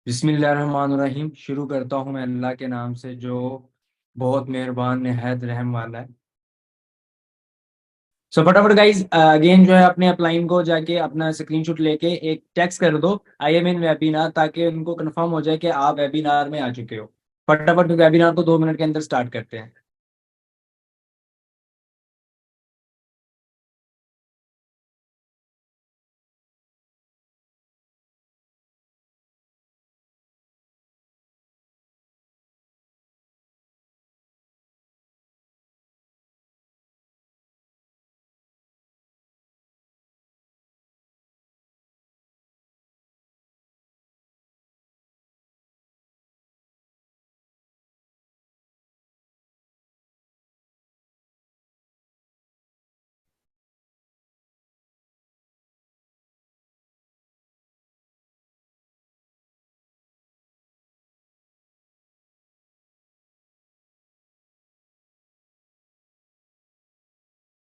बिस्मिल्लाहिर्रहमानिर्रहीम। शुरू करता हूँ मैं अल्लाह के नाम से जो बहुत मेहरबान निहायत रहम वाला है। सो फटाफट गाइस अगेन जो है अपने अपलाइन को जाके अपना स्क्रीनशॉट लेके एक टेक्स्ट कर दो आई एम इन वेबिनार, ताकि उनको कंफर्म हो जाए कि आप वेबिनार में आ चुके हो। फटाफट वेबिनार को 2 मिनट के अंदर स्टार्ट करते हैं।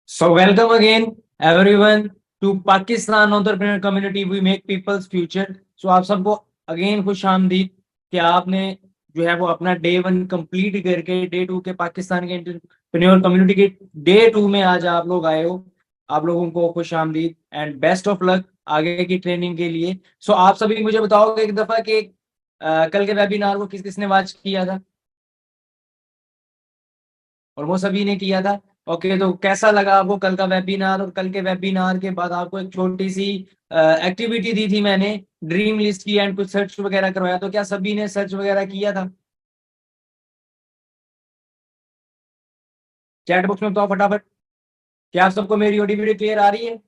So welcome again everyone to Pakistan entrepreneur community we make people's future. So आप सबको अगेन खुश आमदीद कि आपने जो है वो अपना डे 1 कंप्लीट करके डे 2 के पाकिस्तान के एंटरप्रेन्योर कम्युनिटी के डे 2 में आज आप लोग आए हो। आप लोगों को खुश आमदीद एंड बेस्ट ऑफ लक आगे की ट्रेनिंग के लिए। सो आप सभी मुझे बताओगे एक दफा कि कल के वेबिनार को किस किसने वॉच किया था, और वो सभी ने किया था। ओके, तो कैसा लगा आपको कल का वेबिनार? और कल के वेबिनार के बाद आपको एक छोटी सी एक्टिविटी दी थी मैंने, ड्रीम लिस्ट की एंड कुछ सर्च वगैरह करवाया, तो क्या सभी ने सर्च वगैरह किया था? चैट बॉक्स में बताओ फटाफट। क्या आप सबको मेरी ऑडियो वीडियो क्लियर आ रही है?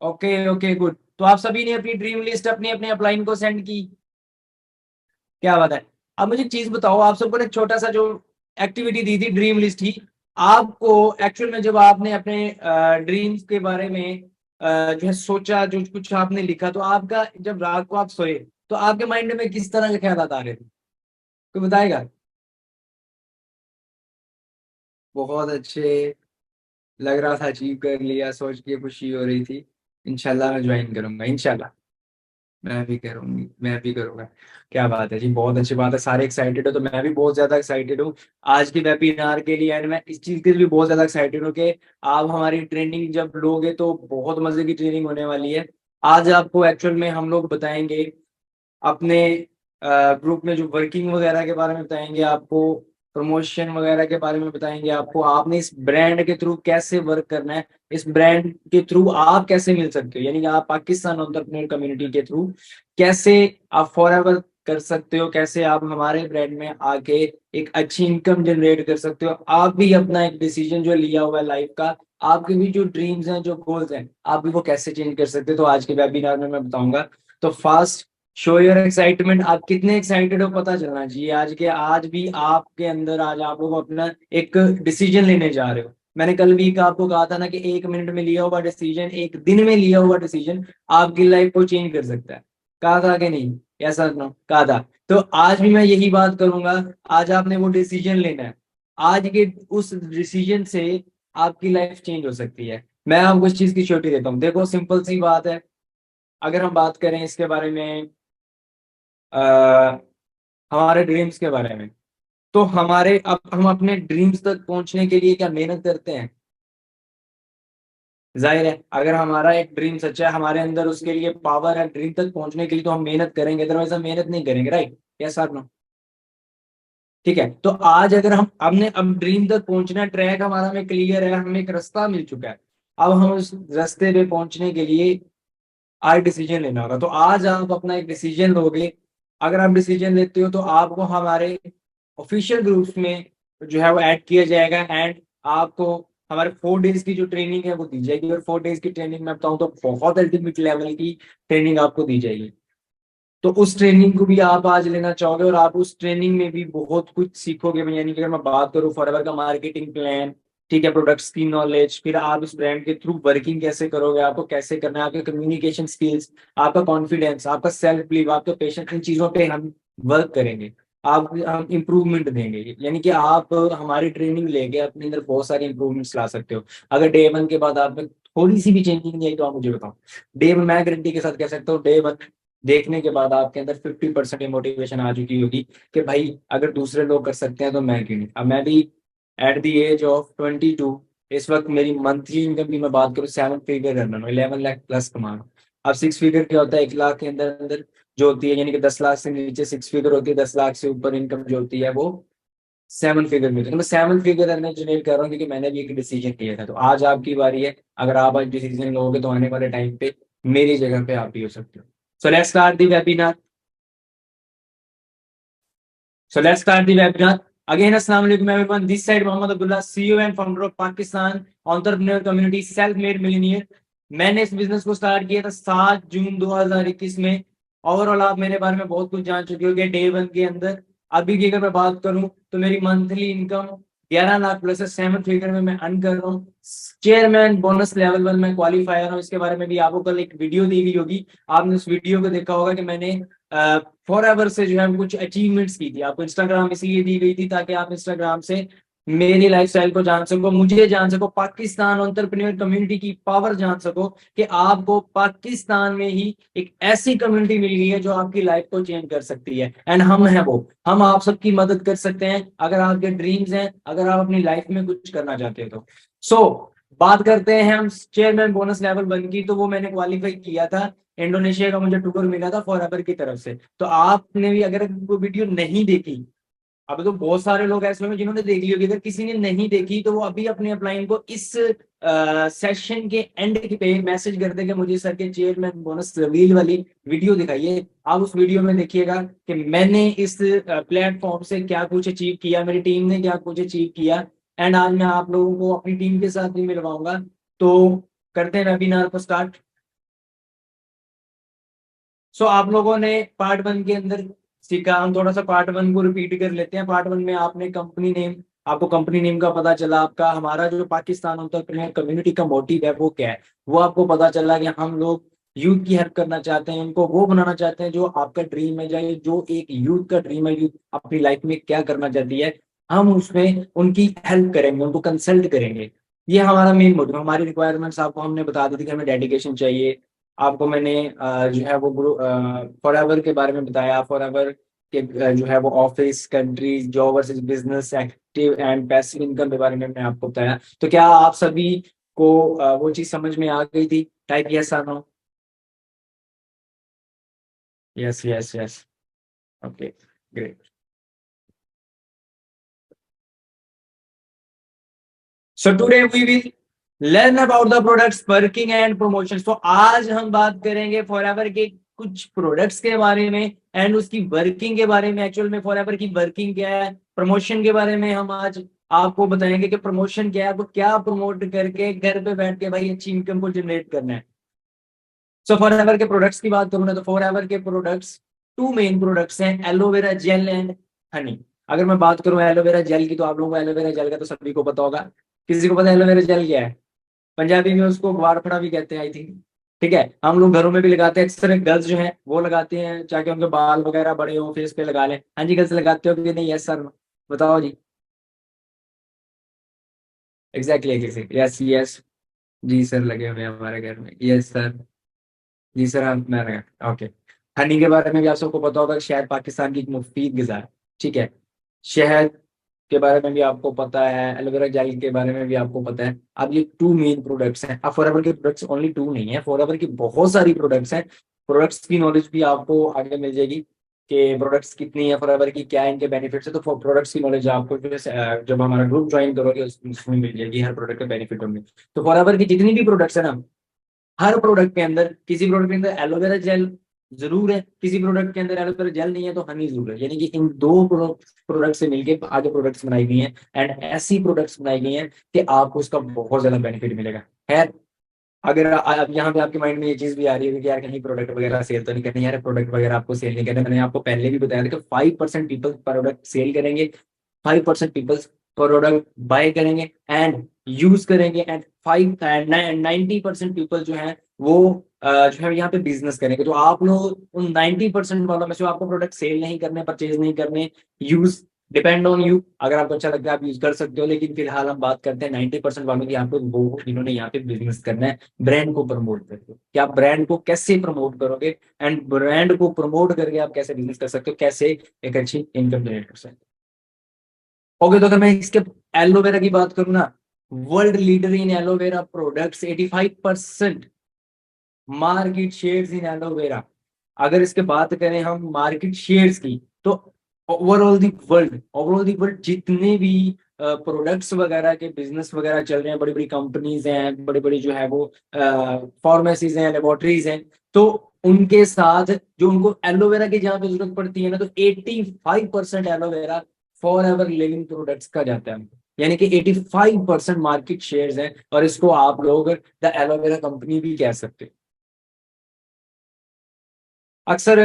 Okay okay good. तो आप सभी ने अपनी ड्रीम लिस्ट अपने अपने अपलाइन को सेंड की? क्या बात है। अब मुझे एक चीज बताओ, आप सबको ना एक छोटा सा जो एक्टिविटी दी थी ड्रीम लिस्ट ही, आपको एक्चुअल में जब आपने अपने ड्रीम्स के बारे में जो है सोचा, जो कुछ आपने लिखा, तो आपका जब रात को आप सोए तो आपके माइंड में किस तरह के ख्याल आ रहे थे? कोई बताएगा? बहुत अच्छे। लग रहा था अचीव कर लिया, सोच के खुशी हो रही थी। इंशाल्लाह मैं ज्वाइन करूंगा इंशाल्लाह। मैं भी करूंगी, मैं भी करूंगा। क्या बात है जी, बहुत अच्छी बात है। सारे एक्साइटेड हो तो मैं भी बहुत ज्यादा एक्साइटेड हूँ आज के वेबिनार के लिए। एंड मैं इस चीज के लिए भी बहुत ज्यादा एक्साइटेड हूँ कि आप हमारी ट्रेनिंग जब लोगे तो बहुत मजे की ट्रेनिंग होने वाली है। आज आपको एक्चुअल में हम लोग बताएंगे अपने ग्रुप में जो वर्किंग वगैरह के बारे में बताएंगे आपको, प्रमोशन वगैरह के बारे में बताएंगे आपको, आपने इस ब्रांड के थ्रू कैसे वर्क करना है, इस ब्रांड के थ्रू आप कैसे मिल सकते हो, यानी कि आप पाकिस्तान एंटरप्रेन्योर कम्युनिटी के थ्रू कैसे आप फॉरएवर कर सकते हो, कैसे आप हमारे ब्रांड में आके एक अच्छी इनकम जनरेट कर सकते हो। आप भी अपना एक डिसीजन जो लिया हुआ है लाइफ का, आपके भी जो ड्रीम्स हैं, जो गोल्स हैं, आप भी वो कैसे चेंज कर सकते हो, तो आज के वेबिनार में मैं बताऊंगा। तो फास्ट शो योर एक्साइटमेंट। आप कितने एक्साइटेड हो पता चलना चाहिए आज के। आज भी आपके अंदर, आज आप लोग अपना एक डिसीजन लेने जा रहे हो। मैंने कल भी आपको कहा था ना कि 1 मिनट में लिया हुआ डिसीजन, एक दिन में लिया हुआ डिसीजन आपकी लाइफ को चेंज कर सकता है। कहा था कि नहीं? ऐसा ना कहा था। तो आज भी मैं यही बात करूंगा। आज आपने वो डिसीजन लेना है। आज के उस डिसीजन से आपकी लाइफ चेंज हो सकती है। मैं आपको इस चीज की श्योरिटी देता हूँ। देखो सिंपल सी बात है, अगर हम बात करें इसके बारे में, अ, हमारे ड्रीम्स के बारे में, तो हमारे अब हम अपने ड्रीम्स तक पहुंचने के लिए क्या मेहनत करते हैं? जाहिर है, अगर हमारा एक ड्रीम सच्चा है, हमारे अंदर उसके लिए पावर है ड्रीम तक पहुंचने के लिए, तो हम मेहनत करेंगे, अदरवाइज हम मेहनत नहीं करेंगे। राइट? यस और नो? ठीक है, तो आज अगर हम हमने अब ड्रीम तक पहुंचना, ट्रैक हमारा में क्लियर है, हमें एक रास्ता मिल चुका है। अब हम उस रास्ते पे पहुंचने के लिए आज डिसीजन लेना होगा। तो आज आप अपना एक डिसीजन लोगे। अगर आप डिसीजन लेते हो तो आपको हमारे ऑफिशियल ग्रुप्स में जो है वो ऐड किया जाएगा। एंड आपको हमारे 4 डेज की जो ट्रेनिंग है वो दी जाएगी। और 4 डेज की ट्रेनिंग में बताऊं तो बहुत अल्टीमेट लेवल की ट्रेनिंग आपको दी जाएगी। तो उस ट्रेनिंग को भी आप आज लेना चाहोगे, और आप उस ट्रेनिंग में भी बहुत कुछ सीखोगे। यानी कि अगर मैं बात करूँ फॉरएवर का मार्केटिंग प्लान, ठीक है, प्रोडक्ट्स की नॉलेज, फिर आप इस ब्रांड के थ्रू वर्किंग कैसे करोगे, आपको कैसे करना है, आपके कम्युनिकेशन स्किल्स, आपका कॉन्फिडेंस, आपका सेल्फ बिलीव, आपका पेशेंस, इन चीजों पे हम वर्क करेंगे। आप हम इम्प्रूवमेंट देंगे। यानी कि आप हमारी ट्रेनिंग लेके अपने अंदर बहुत सारे इंप्रूवमेंट्स ला सकते हो। अगर डे 1 के बाद आप में थोड़ी सी भी चेंजिंग नहीं आई तो आप मुझे बताओ। डे 1 मैं गारंटी के साथ कह सकता हूँ, डे 1 देखने के बाद आपके अंदर 50% ये मोटिवेशन आ चुकी होगी कि भाई अगर दूसरे लोग कर सकते हैं तो मैं क्यों नहीं। अब मैं भी एट द एज ऑफ 22, इस वक्त मेरी मंथली इनकम की मैं बात करूँ 7 फिगर रन रहा हूँ, 11 लाख प्लस कमा रहा हूँ। अब 6 फिगर क्या होता है, 1 लाख के अंदर अंदर जो होती है, यानी कि 10 लाख से नीचे 6 फिगर होती है, 10 लाख से ऊपर इनकम जो होती है वो 7 फिगर में। तो मैं 7 फिगर अर्निंग जनरेट कर रहा हूँ क्योंकि मैंने भी एक डिसीजन लिया था। तो आज आपकी बारी है, अगर आप आज डिसीजन लोगे तो आने वाले टाइम पे मेरी जगह पे आप भी हो सकते हो। So let's start the webinar. So let's start the webinar. Again, Assalamu alaikum everyone. This side Mohammad Abdullah, CEO and founder of Pakistan Entrepreneur Community Self-Made Millionaire. मैंने इस बिजनेस को स्टार्ट किया था 7 जून 2021 में। ओवरऑल आप मेरे बारे में बहुत कुछ जान चुके होंगे डे 1 के अंदर। अभी की अगर मैं बात करूं तो मेरी monthly income 11 lakh plus 7 figure में मैं अर्न कर रहा हूँ। चेयरमैन बोनस लेवल 1 में क्वालिफायर हूँ। इसके बारे में भी आपको कल एक वीडियो दी गई होगी, आपने उस वीडियो को देखा होगा कि मैंने फॉर एवर से जो है कुछ अचीवमेंट्स की थी। आपको इंस्टाग्राम इसलिए दी गई थी ताकि आप इंस्टाग्राम से मेरी लाइफस्टाइल को जान सको, मुझे जान सको, पाकिस्तान एंटरप्रेन्योर कम्युनिटी की पावर जान सको कि आपको पाकिस्तान में ही एक ऐसी कम्युनिटी मिल गई है जो आपकी लाइफ को चेंज कर सकती है। एंड हम हैं वो, हम आप सबकी मदद कर सकते हैं अगर आपके ड्रीम्स हैं, अगर आप अपनी लाइफ में कुछ करना चाहते हो तो। बात करते हैं हम चेयरमैन बोनस लेवल 1 की। तो वो मैंने क्वालिफाई किया था, इंडोनेशिया का मुझे टूर मिला था फॉर एवर की तरफ से। तो आपने भी अगर वो वीडियो नहीं देखी, अब तो बहुत सारे लोग ऐसे होंगे जिन्होंने देख ली होगी, अगर किसी ने नहीं देखी तो वो अभी अपने अपलाइन को इस सेशन के एंड पे मैसेज कर देंगे मुझे सर के चेयरमैन बोनस रिवील वाली वीडियो दिखाइए। आप उस वीडियो में देखिएगा कि मैंने इस प्लेटफॉर्म से क्या कुछ अचीव किया, मेरी टीम ने क्या कुछ अचीव किया। एंड आज मैं आप लोगों को अपनी टीम के साथ भी मिलवाऊंगा। तो करते हैं वेबिनार को स्टार्ट। आप लोगों ने पार्ट 1 के अंदर सीखा, हम थोड़ा सा पार्ट 1 को रिपीट कर लेते हैं। पार्ट 1 में आपने कंपनी नेम, आपको कंपनी नेम का पता चला, आपका हमारा जो पाकिस्तान एंटरप्रेन्योर कम्युनिटी का मोटिव है वो क्या है, वो आपको पता चला कि हम लोग यूथ की हेल्प करना चाहते हैं, उनको वो बनाना चाहते हैं जो आपका ड्रीम है, या जो एक यूथ का ड्रीम है, यूथ अपनी लाइफ में क्या करना चाहती है, हम उसमें उनकी हेल्प करेंगे, उनको कंसल्ट करेंगे। ये हमारा मेन मोटिव। हमारी रिक्वायरमेंट्स आपको हमने बता दी थी कि हमें डेडिकेशन चाहिए। आपको मैंने जो है वो फॉर एवर के बारे में बताया। फॉर एवर के जो है वो office, country, job versus business, active and passive income के बारे में मैंने आपको बताया। तो क्या आप सभी को वो चीज समझ में आ गई थी? टाइप यस और no. Yes yes yes. Okay, great. So today we will learn about the products, working and promotion. तो आज हम बात करेंगे फॉरएवर के कुछ प्रोडक्ट्स के बारे में एंड उसकी वर्किंग के बारे में। एक्चुअल में फॉरएवर की वर्किंग क्या है, प्रमोशन के बारे में हम आज आपको बताएंगे कि प्रमोशन क्या है, आपको क्या प्रमोट करके घर पे बैठ के भाई अच्छी इनकम को जनरेट करना है। फॉरएवर के प्रोडक्ट्स की बात करूँ ना, तो फॉरएवर के प्रोडक्ट्स टू मेन प्रोडक्ट्स हैं, एलोवेरा जेल एंड हनी। अगर मैं बात करूं एलोवेरा जेल की, तो आप लोगों को एलोवेरा जेल का तो सभी को पता होगा। किसी को पता है एलोवेरा जेल क्या है? पंजाबी में उसको ग्वारफड़ा भी कहते हैं आई थिंक। ठीक है, हम लोग घरों में भी लगाते हैं, अक्सर गर्ल्स जो है वो लगाते हैं ताकि उनके बाल वगैरह बड़े हो, फेस पे लगा लें। हाँ जी, गर्ल्स लगाते हो कि नहीं? यस सर, बताओ जी। Exactly, yes yes. जी सर, लगे हुए हैं हमारे घर में, यस सर। जी सर, हम मैं ओके। हनी के बारे में भी आप सबको पता होगा कि शहद पाकिस्तान की एक मुफीद ग़िज़ा है। ठीक है, शहद के बारे में भी आपको पता है, एलोवेरा जेल के बारे में भी आपको पता है। अब ये टू मेन प्रोडक्ट्स हैं। अब फॉरएवर के प्रोडक्ट्स ओनली टू नहीं है, फॉरएवर की बहुत सारी प्रोडक्ट्स हैं। प्रोडक्ट्स की नॉलेज भी आपको आगे मिल जाएगी कि प्रोडक्ट्स कितनी है फॉरएवर की, क्या इनके बेनिफिट्स है। तो प्रोडक्ट्स की नॉलेज आपको जो है, जब हमारा ग्रुप ज्वाइन करोगे उसमें मिल जाएगी, हर प्रोडक्ट के बेनिफिट होंगे। तो फॉरएवर की जितनी भी प्रोडक्ट्स है ना, हर प्रोडक्ट के अंदर, किसी प्रोडक्ट के अंदर एलोवेरा जेल जरूर है, किसी प्रोडक्ट के अंदर एलोवेरा जेल नहीं है तो हनी जरूर है। यानी कि इन दो प्रोडक्ट से मिलके आगे प्रोडक्ट्स बनाई गई हैं एंड ऐसी प्रोडक्ट्स बनाई गई हैं कि आपको उसका बहुत ज्यादा बेनिफिट मिलेगा। खैर, अगर अब यहाँ पे आपके माइंड में ये चीज भी आ रही है कि यार कहीं प्रोडक्ट वगैरह सेल तो नहीं करनी, यार प्रोडक्ट वगैरह आपको सेल नहीं करना। मैंने आपको पहले भी बताया था कि 5% पीपल प्रोडक्ट सेल करेंगे, 5% पीपल प्रोडक्ट बाय करेंगे एंड यूज करेंगे, एंड 90% पीपल जो है वो जो है यहाँ पे बिजनेस करेंगे। तो आप लोग उन 90% वालों में से, आपको प्रोडक्ट सेल नहीं करने, परचेज नहीं करने, यूज डिपेंड ऑन यू, अगर आपको अच्छा लगता है आप यूज कर सकते हो, लेकिन फिलहाल हम बात करते हैं 90% वालों की, यहाँ पे वो हो जिन्होंने यहाँ पे बिजनेस करना है, ब्रांड को प्रमोट करके, कि आप ब्रांड को कैसे प्रमोट करोगे, एंड ब्रांड को प्रमोट करके आप कैसे बिजनेस कर सकते हो, कैसे एक अच्छी इनकम जनरेट कर सकते हो। ओके, तो अगर मैं इसके एलोवेरा की बात करूँ ना, world leader in aloe vera products, 85% market shares in aloe vera. अगर इसके बात करें हम मार्केट शेयर्स की, तो ओवरऑल दी वर्ल्ड जितने भी प्रोडक्ट्स वगैरह के बिजनेस वगैरह चल रहे हैं, बड़ी बड़ी कंपनीज हैं, बड़े बड़े जो है वो फार्मेसीज हैं, लेबोरेटरीज हैं, तो उनके साथ जो उनको एलोवेरा की जहाँ पे जरूरत पड़ती है ना, तो 85% aloe vera for ever living products का जाता है, यानी कि 85% मार्केट शेयर्स हैं, और इसको आप लोग द एलोवेरा कंपनी भी कह सकते हैं। अक्सर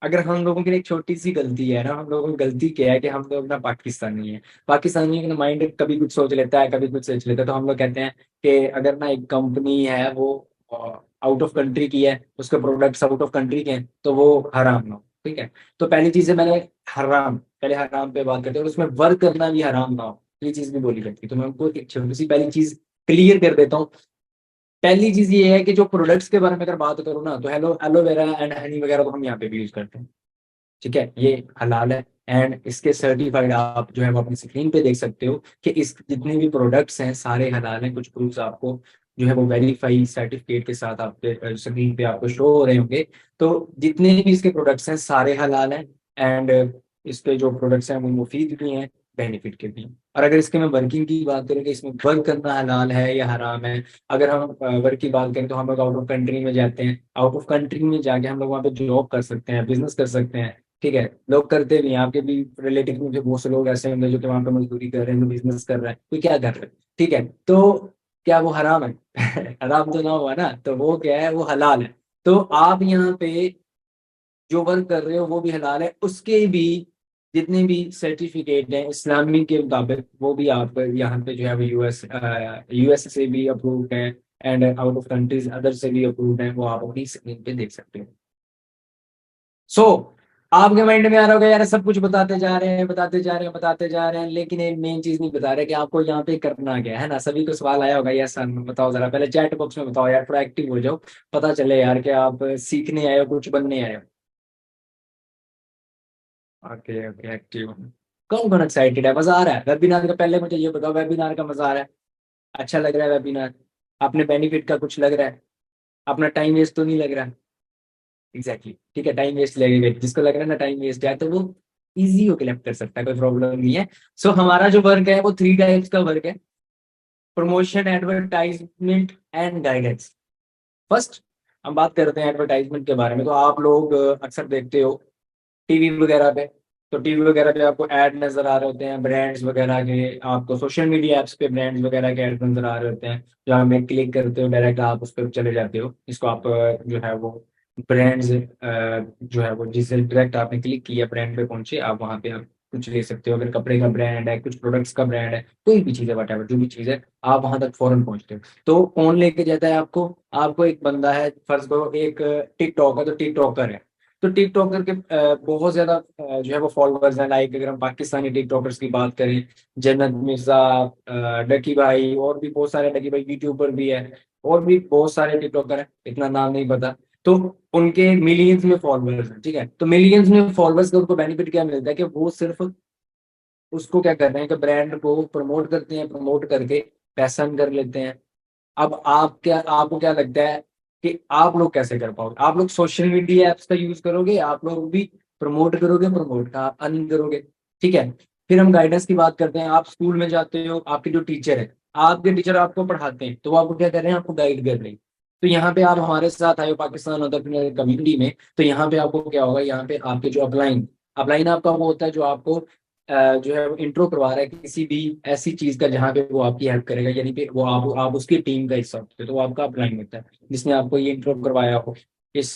अगर हम लोगों की एक छोटी सी गलती है ना, हम लोगों की गलती क्या है कि हम लोग ना पाकिस्तानी है, पाकिस्तानी का माइंड कभी कुछ सोच लेता है, कभी कुछ सोच लेता है, तो हम लोग कहते हैं कि अगर ना एक कंपनी है वो आउट ऑफ कंट्री की है, उसके प्रोडक्ट्स आउट ऑफ कंट्री के हैं, तो वो हराम ना हो, ठीक है। तो पहली चीज है, मैंने पहले हराम पे बात करते हैं, और उसमें वर्क करना भी हराम ना हो, ये चीज भी बोली जाती है। तो मैं उनको एक छोटी सी पहली चीज क्लियर कर देता हूँ। पहली चीज ये है कि जो प्रोडक्ट्स के बारे में अगर बात करूँ ना, तो एलोवेरा एंड हनी वगैरह तो हम यहाँ पे भी यूज करते हैं, ठीक है, ये हलाल है, एंड इसके सर्टिफाइड आप जो है वो अपनी स्क्रीन पे देख सकते हो कि इस जितने भी प्रोडक्ट्स हैं सारे हलाल हैं। कुछ प्रूफ्स आपको जो है वो वेरीफाई सर्टिफिकेट के साथ आपके स्क्रीन पे आपको शो हो रहे होंगे। तो जितने भी इसके प्रोडक्ट्स हैं सारे हलाल हैं, एंड इसके जो प्रोडक्ट्स हैं वो मुफीद भी हैं, बेनिफिट के भी हैं। और अगर इसके मैं वर्किंग की बात करें कि इसमें वर्क करना हलाल है या हराम है, अगर हम वर्क की बात करें तो हम लोग आउट ऑफ कंट्री में जाते हैं, आउट ऑफ कंट्री में जाके हम लोग वहाँ पे जॉब कर सकते हैं, बिजनेस कर सकते हैं, ठीक है। लोग करते भी हैं, आपके भी रिलेटिव में जो बहुत से लोग ऐसे होंगे जो कि वहां पे मजदूरी कर रहे हैं, बिजनेस कर रहा है, कोई क्या कर रहा है, ठीक है। तो क्या वो हराम है? हराम तो ना हुआ ना, तो वो क्या है, वो हलाल है। तो आप यहाँ पे जो वर्क कर रहे हो वो भी हलाल है, उसके भी जितने भी सर्टिफिकेट हैं इस्लामी के मुताबिक वो भी आप यहाँ पे जो है वो यूएस से भी अप्रूव्ड है, and out of countries other से भी अप्रूव्ड है, वो आप अपनी स्क्रीन पे देख सकते हो। सो आपके माइंड में आ रहा होगा यार सब कुछ बताते जा रहे हैं, बताते जा रहे हैं, बताते जा रहे हैं, लेकिन एक मेन चीज नहीं बता रहे कि आपको यहाँ पे करना क्या है ना। सभी को सवाल आया होगा, यस सर बताओ, जरा पहले चैट बॉक्स में बताओ यार, थोड़ा एक्टिव हो जाओ, पता चले यार कि आप सीखने आए हो, कुछ बनने आए हो। Okay okay, active. कौन कौन एक्साइटेड है, मजा आ रहा है वेबिनार का? पहले मुझे ये बताओ, वेबिनार का मजा आ रहा है? अच्छा लग रहा है वेबिनार? अपने बेनिफिट का कुछ लग रहा है? अपना टाइम वेस्ट तो नहीं लग रहा? एग्जैक्टली ठीक है, टाइम वेस्ट लगेगा, जिसको लग रहा है ना टाइम वेस्ट है, तो वो इजी होकर लेफ्ट कर सकता है, कोई प्रॉब्लम नहीं है। सो हमारा जो वर्क है वो 3 टाइप्स का वर्क है: promotion, advertisement and guidance. First हम बात करते हैं एडवर्टाइजमेंट के बारे में। तो आप लोग अक्सर देखते हो टीवी वगैरह पे, तो टीवी वगैरह पे आपको ऐड नजर आ रहे होते हैं ब्रांड्स वगैरह के, आपको सोशल मीडिया एप्स पे ब्रांड्स वगैरह के ऐड नजर आ रहे होते हैं, जहाँ में क्लिक करते हो डायरेक्ट आप उस पर चले जाते हो, इसको आप जो है वो ब्रांड्स जो है वो जिससे डायरेक्ट आपने क्लिक किया ब्रांड पे पहुंचे, आप वहाँ पे आप कुछ ले सकते हो। अगर कपड़े का ब्रांड है, कुछ प्रोडक्ट्स का ब्रांड है, कोई भी चीज़ है, वट जो भी चीज़ है, आप वहां तक फौरन पहुंचते हो। तो कौन लेके जाता है आपको? आपको एक बंदा है, फर्ज करो एक टिकटॉक है, तो टिकटॉकर है, तो टिकटॉकर के बहुत ज्यादा जो है वो फॉलोअर्स हैं। लाइक अगर हम पाकिस्तानी टिकटॉकर्स की बात करें, जन्नत मिर्जा, डकी भाई, और भी बहुत सारे, डकी भाई यूट्यूबर भी है, और भी बहुत सारे टिकटॉकर हैं, इतना नाम नहीं पता। तो उनके मिलियंस में फॉलोअर्स हैं, ठीक है। तो मिलियंस में फॉलोअर्स का उनको बेनिफिट क्या मिलता है कि वो सिर्फ उसको क्या कर रहे हैं कि ब्रांड को प्रमोट करते हैं, प्रमोट करके पैसा earn कर लेते हैं। अब आपको क्या लगता है कि आप लोग कैसे कर पाओगे? आप लोग सोशल मीडिया एप्स का यूज करोगे, आप लोग भी प्रमोट करोगे, प्रमोट का अर्न करोगे, ठीक है। फिर हम गाइडेंस की बात करते हैं। आप स्कूल में जाते हो, आपके जो टीचर है, आपके टीचर आपको पढ़ाते हैं, तो वो आपको क्या कर रहे हैं, आपको गाइड कर रहे हैं। तो यहाँ पे आप हमारे साथ आए हो पाकिस्तान अदर कम्युनिटी में, तो यहाँ पे आपको क्या होगा, यहाँ पे आपके जो अपलाइन अपलाइन आपका वो होता है जो आपको जो है वो इंट्रो करवा रहा है किसी भी ऐसी चीज का जहाँ पे वो आपकी हेल्प करेगा, यानी कि वो आप उसकी टीम का हिस्सा होते हो, तो वो आपका अपलाइन होता है जिसने आपको ये इंट्रो करवाया हो इस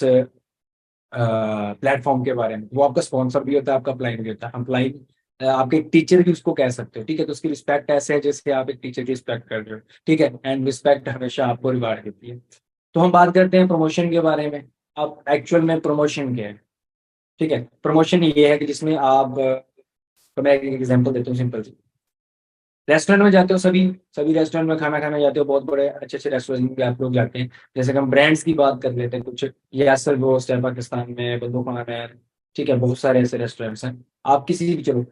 प्लेटफॉर्म के बारे में। वो आपका स्पॉन्सर भी होता है, आपका अपलाइन भी होता है। अपलाइन आपके टीचर भी उसको कह सकते हो, ठीक है। तो उसकी रिस्पेक्ट ऐसे है जैसे आप एक टीचर की रिस्पेक्ट कर रहे हो, ठीक है, एंड रिस्पेक्ट हमेशा आपको रिवार्ड देती है। तो हम बात करते हैं प्रमोशन के बारे में। अब एक्चुअल में प्रमोशन क्या है? ठीक है, प्रमोशन ये है कि जिसमें आप तो मैं एक एग्जांपल देता हूँ सिंपल सी। रेस्टोरेंट में जाते हो, सभी सभी रेस्टोरेंट में खाना खाने जाते हो, बहुत बड़े अच्छे अच्छे रेस्टोरेंट में आप लोग जाते हैं। जैसे कि हम ब्रांड्स की बात कर लेते हैं, कुछ यासर रोस्ट है पाकिस्तान में, बंदू खान है, ठीक है, बहुत सारे ऐसे रेस्टोरेंट्स हैं। आप किसी भी, चलो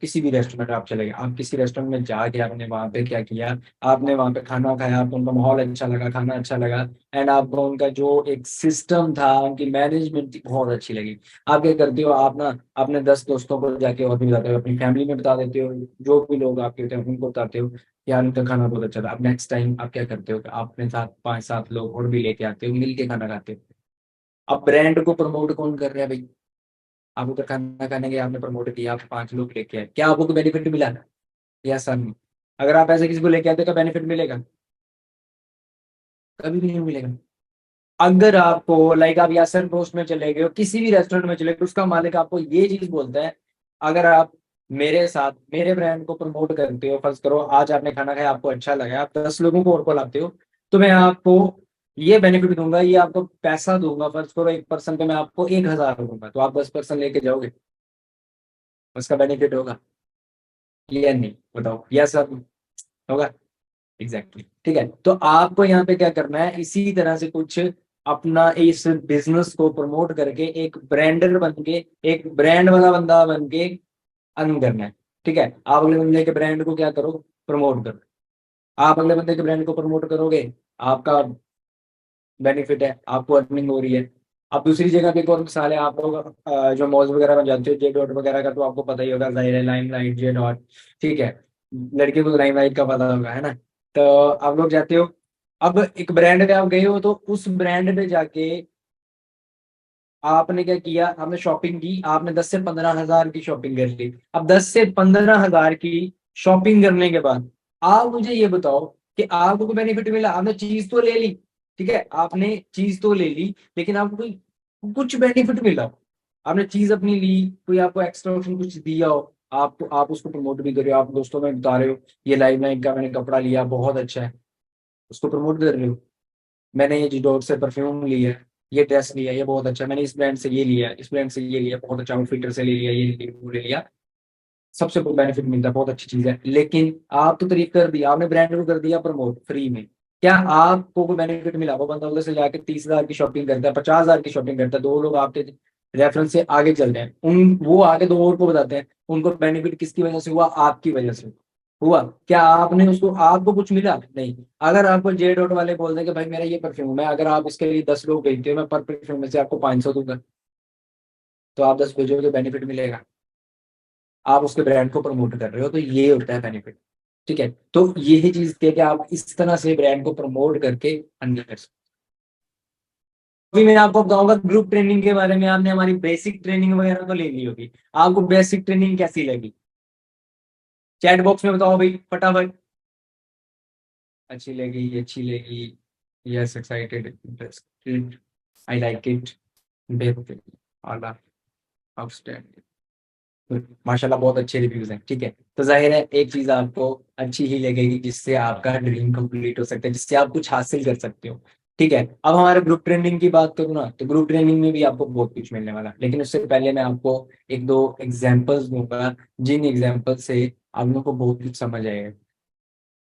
किसी भी रेस्टोरेंट आप चले गए, आप किसी रेस्टोरेंट में जाके आपने वहाँ पे क्या किया, आपने वहाँ पे खाना खाया, आपको उनका माहौल अच्छा लगा, खाना अच्छा लगा, एंड आपको उनका जो एक सिस्टम था, उनकी मैनेजमेंट थी, बहुत अच्छी लगी। आप क्या करते हो, आप ना अपने 10 दोस्तों को जाके और भी बताते हो, अपनी फैमिली में बता देते हो, जो भी लोग आपके होते हैं उनको बताते हो, यार उनका खाना बहुत अच्छा था। अब नेक्स्ट टाइम आप क्या करते हो कि आप अपने साथ 5-7 लोग और भी लेके आते हो, मिल के खाना खाते हो। अब ब्रांड को प्रमोट कौन कर रहा है भाई? आप उधर खाना खाने के आपने प्रमोट किया, आप 5 लोग लेके आए, क्या आपको बेनिफिट मिला? या सर नहीं? अगर आप ऐसे किसी को लेके आते हो, क्या बेनिफिट मिलेगा? कभी भी नहीं मिलेगा। अगर आपको लाइक आप यासन पोस्ट में चले गए हो, किसी भी रेस्टोरेंट में चले गए, उसका मालिक आपको ये चीज बोलता है, अगर आप मेरे साथ मेरे ब्रांड को प्रमोट करते हो, फर्ज करो आज आपने खाना खाया, आपको अच्छा लगा, आप 10 लोगों को और को लाते हो, तो मैं आपको ये बेनिफिट दूंगा, ये आपको पैसा दूंगा, फर्ज करो एक पर्सन पे मैं आपको 1,000 दूंगा, तो आप 10 पर्सन लेके जाओगे, उसका बेनिफिट होगा या नहीं? बताओ, यस सर, होगा। Exactly exactly. ठीक है, तो आपको यहाँ पे क्या करना है, इसी तरह से कुछ अपना इस बिजनेस को प्रमोट करके एक ब्रांडर बन के, एक ब्रांड वाला बंदा बन के अर्न करना है। ठीक है, आप अगले बंदे के ब्रांड को क्या करो, प्रमोट करो। आप अगले बंदे के ब्रांड को प्रमोट करोगे, आपका बेनिफिट है, आपको अर्निंग हो रही है। अब दूसरी जगह पे एक और मिसाल है, आप लोग जो मॉल्स वगैरह में जाते हो, जे डॉट वगैरह का तो आपको पता ही होगा, जाहिर है, लाइम लाइट, जे डॉट, ठीक है, लड़के को लाइम लाइट का पता होगा, है ना? तो आप लोग जाते हो, अब एक ब्रांड पे आप गए हो, तो उस ब्रांड पे जाके आपने क्या किया, आपने शॉपिंग की, आपने 10 से 15 हजार की शॉपिंग कर ली। अब 10 से 15 हजार की शॉपिंग करने के बाद आप मुझे ये बताओ कि आपको कोई बेनिफिट मिला? आपने चीज तो ले ली, ठीक है, आपने चीज तो ले ली, लेकिन आपको कोई कुछ बेनिफिट मिला? आपने चीज अपनी ली, कोई आपको एक्स्ट्रा ऑप्शन कुछ दिया हो, आप उसको प्रमोट भी कर रहे हो, आप दोस्तों में बता रहे हो, ये लाइव लाइन का मैंने कपड़ा लिया, बहुत अच्छा है, उसको प्रमोट कर रहे हो। मैंने ये डॉग से परफ्यूम लिया है, ये ड्रेस लिया, ये बहुत अच्छा है, मैंने इस ब्रांड से ये लिया, इस ब्रांड से ये लिया, बहुत अच्छा, आउटफिटर से ले लिया, ये ले लिया, वो ले लिया, सबसे बेनिफिट मिलता है, बहुत अच्छी चीज है। लेकिन आप तो तारीफ कर दिया, आपने ब्रांड को कर दिया प्रमोट फ्री में, क्या आपको कोई बेनिफिट मिला? वो बंदा उधर से जाके 30 हजार की शॉपिंग करता है, 50 हजार की शॉपिंग करता है, दो लोग आपके रेफरेंस से आगे चल रहे हैं, उन वो आगे दो और को बताते हैं, उनको बेनिफिट किसकी वजह से हुआ? आपकी वजह से हुआ। क्या आपने उसको, आपको कुछ मिला? नहीं। अगर आपको जे डॉट वाले बोल दें कि भाई मेरा ये परफ्यूम है, अगर आप इसके लिए 10 लोग भेजते हो, मैं पर परफ्यूम में से आपको 500 दूंगा, तो आप 10 भेजोगे, बेनिफिट मिलेगा। आप उसके ब्रांड को प्रमोट कर रहे हो, तो ये होता है बेनिफिट। ठीक है, तो यही चीज थी कि आप इस तरह से ब्रांड को प्रमोट करके अन्य कर सकते। अभी मैं आपको बताऊंगा ग्रुप ट्रेनिंग के बारे में, आपने हमारी बेसिक ट्रेनिंग वगैरह तो ले ली होगी, आपको बेसिक ट्रेनिंग कैसी लगी? चैट बॉक्स में बताओ भाई फटाफट। अच्छी लगी, अच्छी लगी, yes, excited, interested, I like it, बेहतर, आला, आउटस्टैंडिंग, माशाल्लाह, बहुत अच्छे रिव्यूज हैं। ठीक है, तो जाहिर है एक चीज आपको अच्छी ही लगेगी, जिससे आपका ड्रीम कंप्लीट हो सकता है, जिससे आप कुछ हासिल कर सकते हो। ठीक है, अब हमारे ग्रुप ट्रेनिंग की बात करूँ ना, तो ग्रुप ट्रेनिंग में भी आपको बहुत कुछ मिलने वाला है, लेकिन उससे पहले मैं आपको एक दो एग्जाम्पल्स दूंगा, जिन एग्जाम्पल से आप लोगों को बहुत कुछ समझ आएगा।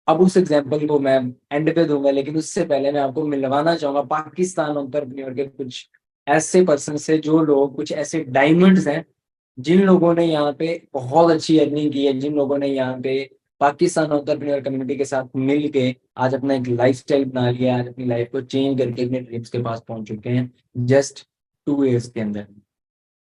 अब उस एग्जाम्पल को मैं एंड पे दूंगा, लेकिन उससे पहले मैं आपको मिलवाना चाहूंगा पाकिस्तान एंटरप्रेन्योर के कुछ ऐसे पर्सन से, जो लोग कुछ ऐसे डायमंड्स हैं, जिन लोगों ने यहाँ पे बहुत अच्छी अर्निंग की है, जिन लोगों ने यहाँ पे पाकिस्तान एंटरप्रेन्योर कम्युनिटी के साथ मिल के आज अपना एक लाइफस्टाइल बना लिया, आज अपनी लाइफ को चेंज करके अपने ड्रीम्स के पास पहुंच चुके हैं, जस्ट 2 इयर्स के अंदर।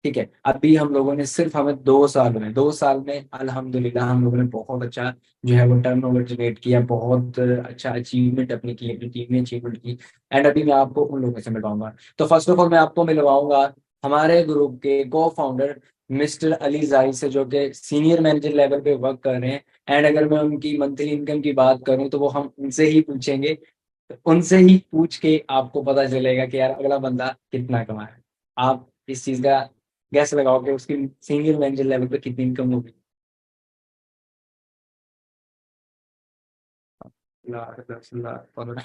ठीक है, अभी हम लोगों ने सिर्फ, हमें 2 साल में अल्हम्दुलिल्लाह हम लोगों ने बहुत अच्छा जो है वो टर्नओवर जनरेट किया, बहुत अच्छा अचीवमेंट अपनी की, अपनी टीम ने अचीवमेंट की। एंड अभी मैं आपको उन लोगों से मिलवाऊंगा। तो फर्स्ट ऑफ ऑल मैं आपको मिलवाऊंगा हमारे ग्रुप के को फाउंडर मिस्टर अली जाहिद से, जो कि सीनियर मैनेजर लेवल पे वर्क कर रहे हैं। एंड अगर मैं उनकी मंथली इनकम की बात करूं, तो वो हम उनसे ही पूछेंगे, तो उनसे ही पूछ के आपको पता चलेगा कि यार अगला बंदा कितना कमा है। आप इस चीज का गैस लगाओ कि उसकी सीनियर मैनेजर लेवल पे कितनी इनकम होगी। लाख, 10 लाख, 15,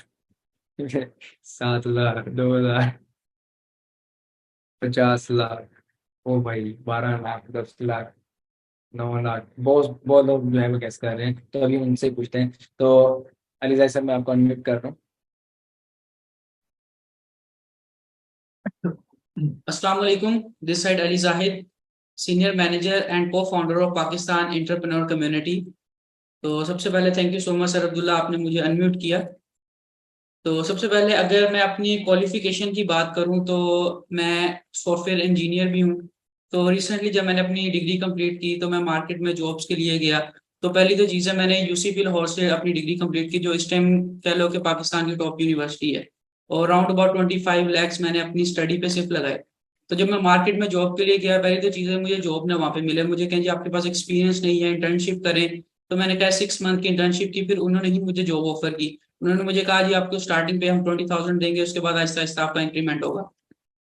7 लाख, 2 लाख, 50 लाख, ओ भाई, 12 लाख, 10 लाख, 9 लाख बहुत बहुत लोग जो है वो गैस कर रहे हैं, तो अभी उनसे ही पूछते हैं। तो अलीजा सर, मैं आपको अनम्यूट कर रहा हूँ। अस्सलाम वालेकुम। This side Ali Zahid, senior manager and co founder of Pakistan entrepreneur community. तो सबसे पहले thank you so much sir Abdullah, आपने मुझे अनम्यूट किया। तो सबसे पहले अगर मैं अपनी क्वालिफिकेशन की बात करूं तो मैं सॉफ्टवेयर इंजीनियर भी हूं। तो रिसेंटली जब मैंने अपनी डिग्री कंप्लीट की तो मैं मार्केट में जॉब्स के लिए गया। तो पहली तो चीज़ है, मैंने यूसीपी लाहौर से अपनी डिग्री कंप्लीट की, जो इस टाइम कह लो कि पाकिस्तान की टॉप यूनिवर्सिटी है। और अराउंड अबाउट 25 लैक्स मैंने अपनी स्टडी पे सिर्फ लगाए। तो जब मैं मार्केट में जॉब के लिए गया, पहली तो चीज़ें मुझे जॉब ना वहाँ पे मिले, मुझे कहें जी आपके पास एक्सपीरियंस नहीं है, इंटर्नशिप करें। तो मैंने कहा 6 मंथ की इंटर्नशिप की, फिर उन्होंने ही मुझे जॉब ऑफर की। उन्होंने मुझे कहा जी आपको स्टार्टिंग पे हम 20,000 देंगे, उसके बाद आहिस्ता आहिस्ता आपका इंक्रीमेंट होगा।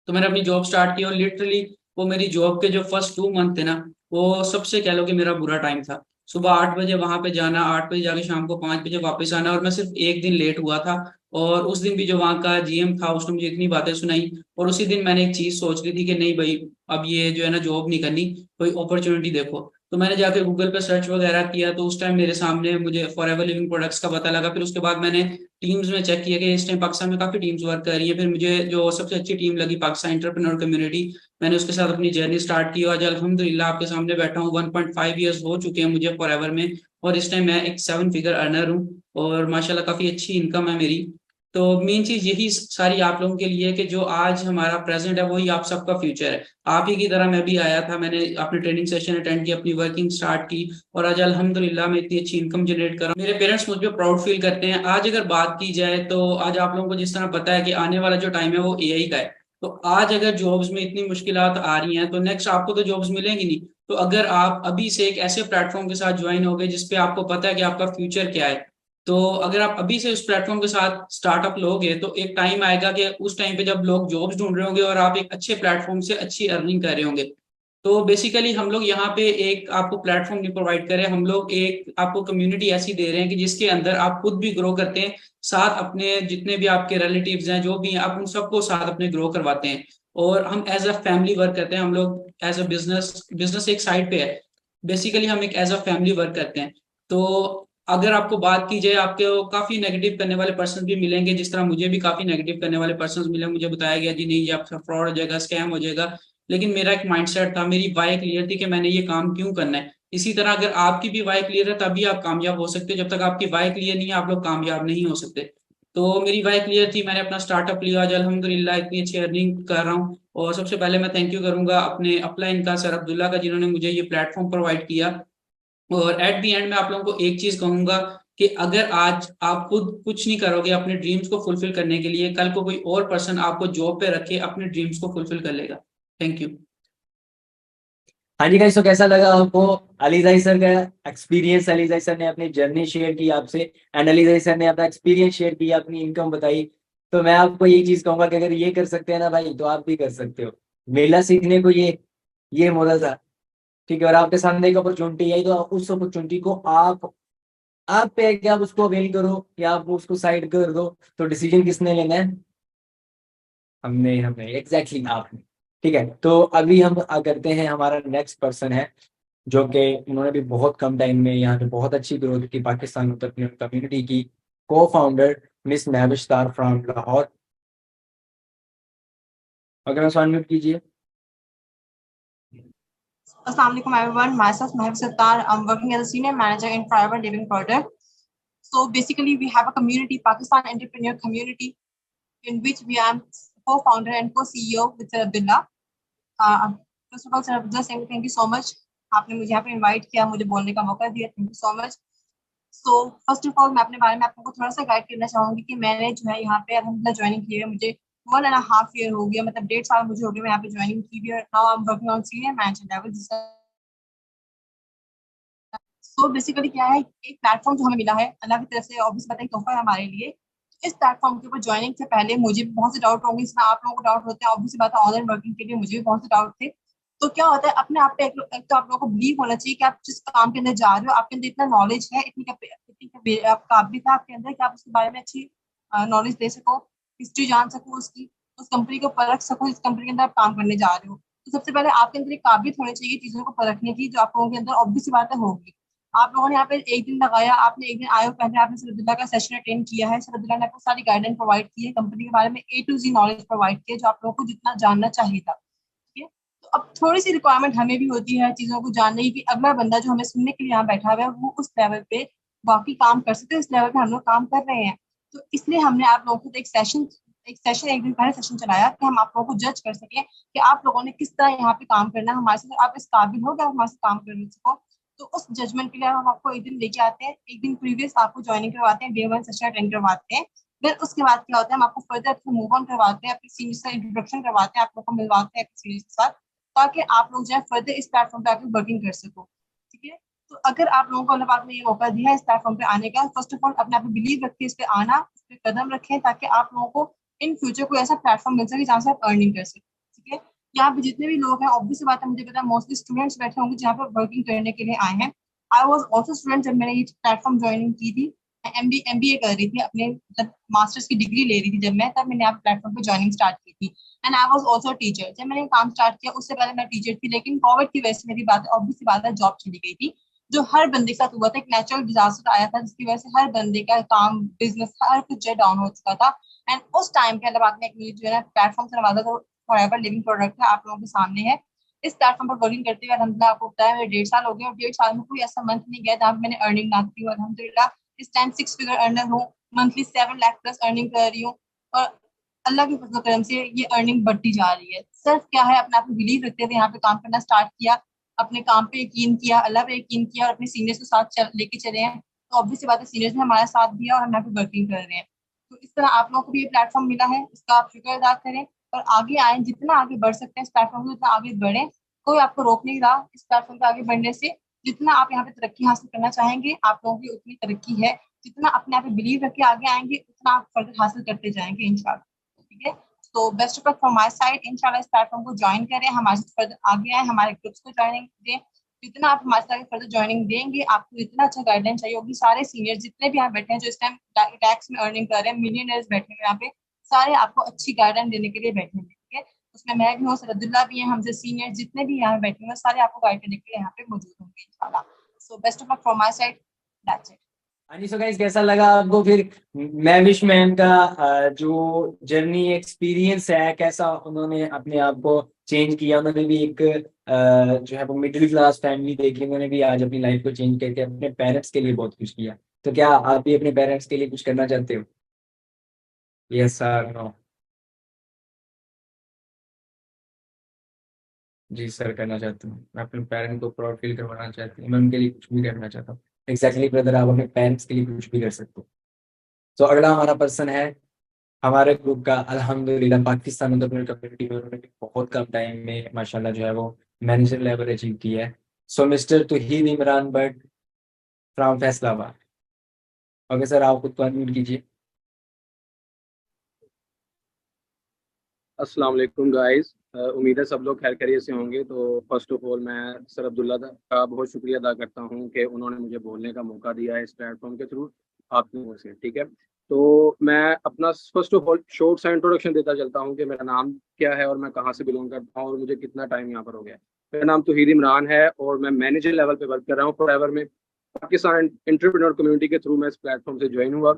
तो मैंने अपनी जॉब स्टार्ट की और लिटरली वो मेरी जॉब के जो फर्स्ट 2 मंथ थे ना, वो सबसे कह लो कि मेरा बुरा टाइम था। सुबह 8 बजे वहां पे जाना, 8 बजे जाके शाम को 5 बजे वापस आना, और मैं सिर्फ एक दिन लेट हुआ था। और उस दिन भी जो वहाँ का जीएम था उसने मुझे इतनी बातें सुनाई। और उसी दिन मैंने एक चीज सोच ली थी कि नहीं भाई, अब ये जो है ना जॉब नहीं करनी, कोई अपॉर्चुनिटी देखो। तो मैंने जाके गूगल पे सर्च वगैरह किया, तो उस टाइम मेरे सामने मुझे फॉरएवर लिविंग प्रोडक्ट्स का पता लगा। फिर उसके बाद मैंने टीम्स में चेक किया कि इस टाइम पाकिस्तान में काफी टीम्स वर्क कर रही है। फिर मुझे जो सबसे अच्छी टीम लगी पाकिस्तान एंटरप्रेन्योर कम्युनिटी, मैंने उसके साथ अपनी जर्नी स्टार्ट की। और आज अल्हम्दुलिल्लाह आपके सामने बैठा हूँ, 1.5 ईयर्स हो चुके हैं मुझे फॉरएवर में। और इस टाइम मैं एक 7 फिगर अर्नर हूँ, और माशाल्लाह काफी अच्छी इनकम है मेरी। तो मेन चीज यही सारी आप लोगों के लिए है कि जो आज हमारा प्रेजेंट है वही आप सबका फ्यूचर है। आप ही की तरह मैं भी आया था, मैंने अपनी ट्रेनिंग सेशन अटेंड की, अपनी वर्किंग स्टार्ट की, और आज अल्हम्दुलिल्लाह मैं इतनी अच्छी इनकम जनरेट कर रहा हूँ। मेरे पेरेंट्स मुझ पर प्राउड फील करते हैं। आज अगर बात की जाए तो आज आप लोगों को जिस तरह पता है कि आने वाला जो टाइम है वो एआई का है। तो आज अगर जॉब्स में इतनी मुश्किलात आ रही हैं, तो नेक्स्ट आपको तो जॉब्स मिलेंगी नहीं। तो अगर आप अभी से एक ऐसे प्लेटफॉर्म के साथ ज्वाइन हो गए जिसपे आपको पता है कि आपका फ्यूचर क्या है, तो अगर आप अभी से उस प्लेटफॉर्म के साथ स्टार्टअप लोगे तो एक टाइम आएगा कि उस टाइम पे जब लोग जॉब्स ढूंढ रहे होंगे और आप एक अच्छे प्लेटफॉर्म से अच्छी अर्निंग कर रहे होंगे। तो बेसिकली हम लोग यहाँ पे एक आपको प्लेटफॉर्म नहीं प्रोवाइड कर रहे हैं, हम लोग एक आपको कम्युनिटी ऐसी दे रहे हैं कि जिसके अंदर आप खुद भी ग्रो करते हैं, साथ अपने जितने भी आपके रिलेटिव्स हैं जो भी हैं आप उन सबको साथ अपने ग्रो करवाते हैं। और हम एज अ फैमिली वर्क करते हैं, हम लोग एज अ बिजनेस बिजनेस एक साइड पे है। बेसिकली हम एक एज अ फैमिली वर्क करते हैं। तो अगर आपको बात की जाए, आपके काफी नेगेटिव करने वाले पर्सन भी मिलेंगे, जिस तरह मुझे भी काफी नेगेटिव करने वाले पर्सन मिले, मुझे बताया गया जी नहीं ये आपका फ्रॉड हो जाएगा, स्कैम हो जाएगा। लेकिन मेरा एक माइंडसेट था, मेरी वाई क्लियर थी कि मैंने ये काम क्यों करना है। इसी तरह अगर आपकी भी वाई क्लियर है तभी आप कामयाब हो सकते हो, जब तक आपकी वाई क्लियर नहीं है आप लोग कामयाब नहीं हो सकते। तो मेरी वाई क्लियर थी, मैंने अपना स्टार्टअप लिया, आज अल्हम्दुलिल्लाह इतनी अच्छी अर्निंग कर रहा हूँ। और सबसे पहले मैं थैंक यू करूंगा अपने अपलाइन का, सर अब्दुल्ला का, जिन्होंने मुझे ये प्लेटफॉर्म प्रोवाइड किया। और एट द एंड में आप लोगों को एक चीज कहूंगा कि अगर आज आप खुद कुछ नहीं करोगे अपने ड्रीम्स को फुलफिल करने के लिए, कल को कोई और पर्सन आपको जॉब पे रखे अपने ड्रीम्स को फुलफिल कर लेगा। Thank you. हाँ जी गाइस, तो कैसा लगा आपको अली जाही सर का एक्सपीरियंस? अली जाही सर ने अपनी जर्नी शेयर की आपसे, एंड अली जाही सर ने अपना एक्सपीरियंस शेयर किया, अपनी इनकम बताई। तो मैं आपको यही चीज कहूंगा कि अगर ये कर सकते हैं ना भाई, तो आप भी कर सकते हो। मेला सीखने को ये मौका था, ठीक है। और आपके सामने एक अपॉर्चुनिटी आई, तो उस अपॉर्चुनिटी को आप पे है कि आप उसको अवेल करो या आप उसको साइड कर दो। तो डिसीजन किसने लेना है? हमने हमने एग्जैक्टली आपने। ठीक है, तो अभी हम करते हैं, हमारा नेक्स्ट पर्सन है जो कि उन्होंने भी बहुत कम टाइम में यहाँ पे बहुत अच्छी ग्रोथ की, पाकिस्तान उत्तर कम्युनिटी की को फाउंडर मिस महविश तार फ्रॉम लाहौर। अगर मैं म्यूट कीजिए। Assalamualaikum everyone. Myself Mahib Sattar. I'm working as a senior manager in Forever Living Product. So basically, we have a community, Pakistan entrepreneur community, in which we are co-founder and co-CEO with Sir Abdullah. First of all, Sir Abdullah, saying thank you so much. आपने मुझे यहाँ पे invite किया, मुझे बोलने का मौका दिया, thank you so much. So first of all मैं अपने बारे में आपको थोड़ा सा गाइड करना चाहूंगी कि मैंने जो है यहाँ पे अल्हम्दुलिल्लाह ज्वाइनिंग की है मुझे 1.5 ईयर हो गया, मतलब 1.5 साल मुझे हो गया मैं यहाँ पे ज्वाइनिंग की है। Now I am working on senior manager level. So basically क्या है, एक प्लेटफॉर्म जो हमें मिला है अल्लाह की तरफ से, ऑब्वियस बताइए तोहफा है हमारे लिए। इस प्लेटफॉर्म के ऊपर ज्वाइनिंग से पहले मुझे भी बहुत से डाउट होंगे, इसमें आप लोगों को डाउट होते हैं, ऑब्वियस बात है, ऑनलाइन वर्किंग के लिए मुझे भी बहुत से डाउट थे। तो क्या होता है, अपने आप पे एक तो आप लोगों को बिलीव होना चाहिए कि आप जिस काम के अंदर जा रहे हो आपके अंदर इतना नॉलेज है, आप काबिलियत है आपके अंदर कि आप उसके बारे में अच्छी नॉलेज दे सको, हिस्ट्री जान सको उसकी, उस कंपनी को परख सको जिस कंपनी के अंदर आप काम करने जा रहे हो। तो सबसे पहले आपके अंदर एक काबिलियत होनी चाहिए चीजों को परखने की, जो आप लोगों के अंदर ऑब्वियस सी बात है होगी। आप लोगों ने यहाँ पे एक दिन लगाया, आपने एक दिन आए हो, पहले आपने सरदुल्ला का सेशन अटेंड किया है, सरदुल्ला ने आपको सारी गाइडेंस प्रोवाइड की है, कंपनी के बारे में A to Z knowledge provide किया, जो आप लोगों को जितना जानना चाहिए था। ठीक है, तो अब थोड़ी सी रिक्वायरमेंट हमें भी होती है चीजों को जानने की, कि अगला बंदा जो हमें सुनने के लिए यहाँ बैठा हुआ है वो उस लेवल पे बाकी काम कर सकते हैं, इस लेवल पे हम लोग काम कर रहे हैं। तो इसलिए हमने आप लोगों को एक दिन पहले सेशन चलाया कि हम आप लोगों को जज कर सकें कि आप लोगों ने किस तरह यहाँ पे काम करना है हमारे साथ, आप इस काबिल हो कि आप हमारे साथ काम कर सको। तो उस जजमेंट के लिए हम आपको एक दिन लेके आते हैं, एक दिन प्रीवियस आपको ज्वाइनिंग करवाते हैं, Day 1 सेशन अटेंड करवाते हैं। फिर उसके बाद क्या होता है, हम आपको फर्दर मूव ऑन करवाते हैं, अपने सीनियर का इंट्रोडक्शन करवाते हैं, आप लोग को मिलवाते हैं अपने सीनियर के साथ, ताकि आप लोग जो है फर्दर इस प्लेटफॉर्म पे आके वर्किंग कर सको। ठीक है, तो अगर आप लोगों को अल्लाह पाक ने ये मौका दिया है इस प्लेटफॉर्म पे आने का, फर्स्ट ऑफ ऑल अपने आप में बिलीव रखिए, इस पे आना, इस पे कदम रखें, ताकि आप लोगों को इन फ्यूचर कोई ऐसा प्लेटफॉर्म मिल सके जहाँ से आप अर्निंग कर सकें। ठीक है, यहाँ पे जितने भी लोग हैं, ऑब्वियस सी बात है, मुझे पता है मोस्टली स्टूडेंट्स बैठे होंगे जहाँ पे वर्किंग करने के लिए आए हैं। आई वॉज ऑल्सो स्टूडेंट जब मैंने ये प्लेटफॉर्म ज्वाइनिंग की थी, MBA कर रही थी, अपने जब मास्टर्स की डिग्री ले रही थी जब मैं, तब मैंने आप प्लेटफॉर्म पे ज्वाइनिंग स्टार्ट की थी। And I was also teacher, जब मैंने काम स्टार्ट किया उससे पहले मैं टीचर थी, लेकिन कोविड की वजह से मेरी बात ऑब्वियस सी बात है जॉब चली गई थी, जो हर बंदे के साथ हुआ था, एक नेचुरल डिजास्टर आया था जिसकी वजह से हर बंदे का काम, बिजनेस, हर कुछ डाउन हो चुका था। एंड उस टाइम पे अल्लाह पाक ने एक जो है ना प्लेटफॉर्म से नवाजा, तो फॉरएवर लिविंग प्रोडक्ट है, आप लोगों के सामने है। इस प्लेटफॉर्म पर वर्किंग करते हुए अल्हम्दुलिल्लाह आपको बताया मेरे 1.5 साल हो गए, और 1.5 साल में कोई ऐसा मंथ नहीं गया जहाँ पे मैंने अर्निंग ना की हो। अल्हम्दुलिल्लाह इस टाइम 6 फिगर अर्नर हूँ, मंथली 7 लाख प्लस अर्निंग कर रही हूँ, और अल्लाह के फजल करम से ये अर्निंग बढ़ती जा रही है। सिर्फ क्या है, अपने आप को बिलीव रखते थे, यहाँ पे काम करना स्टार्ट किया, अपने काम पे यकीन किया, अल्लाह पे यकीन किया, और अपने सीनियर्स को साथ लेके चले हैं। तो ऑब्वियस बात है, सीनियर्स ने हमारा साथ दिया और हम यहाँ पे वर्किंग कर रहे हैं। तो इस तरह आप लोगों को भी ये प्लेटफॉर्म मिला है, इसका आप शुक्र अदा करें और आगे आए, जितना आगे बढ़ सकते हैं इस प्लेटफॉर्म से उतना आगे बढ़े। कोई आपको रोक नहीं रहा इस प्लेटफॉर्म पे आगे बढ़ने से। जितना आप यहाँ पे तरक्की हासिल करना चाहेंगे, आप लोगों की उतनी तरक्की है। जितना अपने आप पे बिलीव रख के आगे आएंगे, उतना आप फर्दर हासिल करते जाएंगे इंशाल्लाह। ठीक है, तो best of luck from my side. इंशाल्लाह इस प्लेटफॉर्म को ज्वाइन करें, हमारे साथ फर्दर आगे आए, हमारे ग्रुप्स को ज्वाइनिंग दें। जितना आप हमारे साथ फर्दर ज्वाइनिंग देंगे, आपको इतना अच्छा गाइडलाइन चाहिए होगी। सारे सीनियर जितने भी यहाँ बैठे हैं, जो इस टाइम टैक्स में अर्निंग कर रहे हैं, मिलियनर्स बैठे हैं यहाँ पे, सारे आपको अच्छी गाइडलाइन देने के लिए बैठे हैं। ठीक है, उसमें मैं भी हूँ, सरदुल्ला भी है, हमसे सीनियर जितने भी यहाँ बैठे हैं सारे आपको गाइड करने के लिए यहाँ पे मौजूद होंगे इंशाल्लाह। So best of luck from my side, that's it. हाँ जी, सो गाइस कैसा लगा आपको फिर मैविश मैम का जो जर्नी एक्सपीरियंस है, कैसा उन्होंने अपने आप को चेंज किया। उन्होंने भी एक जो है वो मिडिल क्लास फैमिली देखी, उन्होंने भी आज अपनी लाइफ को चेंज करके अपने पेरेंट्स के लिए बहुत कुछ किया। तो क्या आप भी अपने पेरेंट्स के लिए कुछ करना चाहते हो? Yes sir, no? जी सर, करना चाहता हूँ। मैं अपने पेरेंट को प्राउड फील करवाना चाहती हूँ, मैं उनके लिए कुछ भी करना चाहता हूँ। एग्जैक्टली ब्रदर, आप अपने पेरेंट्स के लिए कुछ भी कर सकते हो। तो अगला हमारा पर्सन है हमारे ग्रुप का, अल्हम्दुलिल्लाह पाकिस्तान एंटरप्रेन्योर कम्युनिटी में उन्होंने भी बहुत कम टाइम में माशाल्लाह जो है वो मैनेजर लेवल अचीव किया है। So mister Tauheed Imran Bhatt from Faisalabad. Okay sir, आप खुद को अनम्यूट कीजिए। अस्सलाम वालेकुम गाइस। उम्मीद है सब लोग खैर खैरियत से होंगे। तो फर्स्ट ऑफ ऑल मैं सर अब्दुल्ला का बहुत शुक्रिया अदा करता हूं कि उन्होंने मुझे बोलने का मौका दिया है इस प्लेटफॉर्म के थ्रू आपकी ओर से। ठीक है, तो मैं अपना फर्स्ट ऑफ ऑल शॉर्ट सा इंट्रोडक्शन देता चलता हूं कि मेरा नाम क्या है और मैं कहाँ से बिलोंग करता हूँ और मुझे कितना टाइम यहाँ पर हो गया। मेरा नाम तौहीद इमरान है और मैं मैनेजर लेवल पे वर्क कर रहा हूँ फॉरएवर में। पाकिस्तान एंटरप्रेन्योर कम्युनिटी के थ्रू मैं इस प्लेटफॉर्म से ज्वाइन हुआ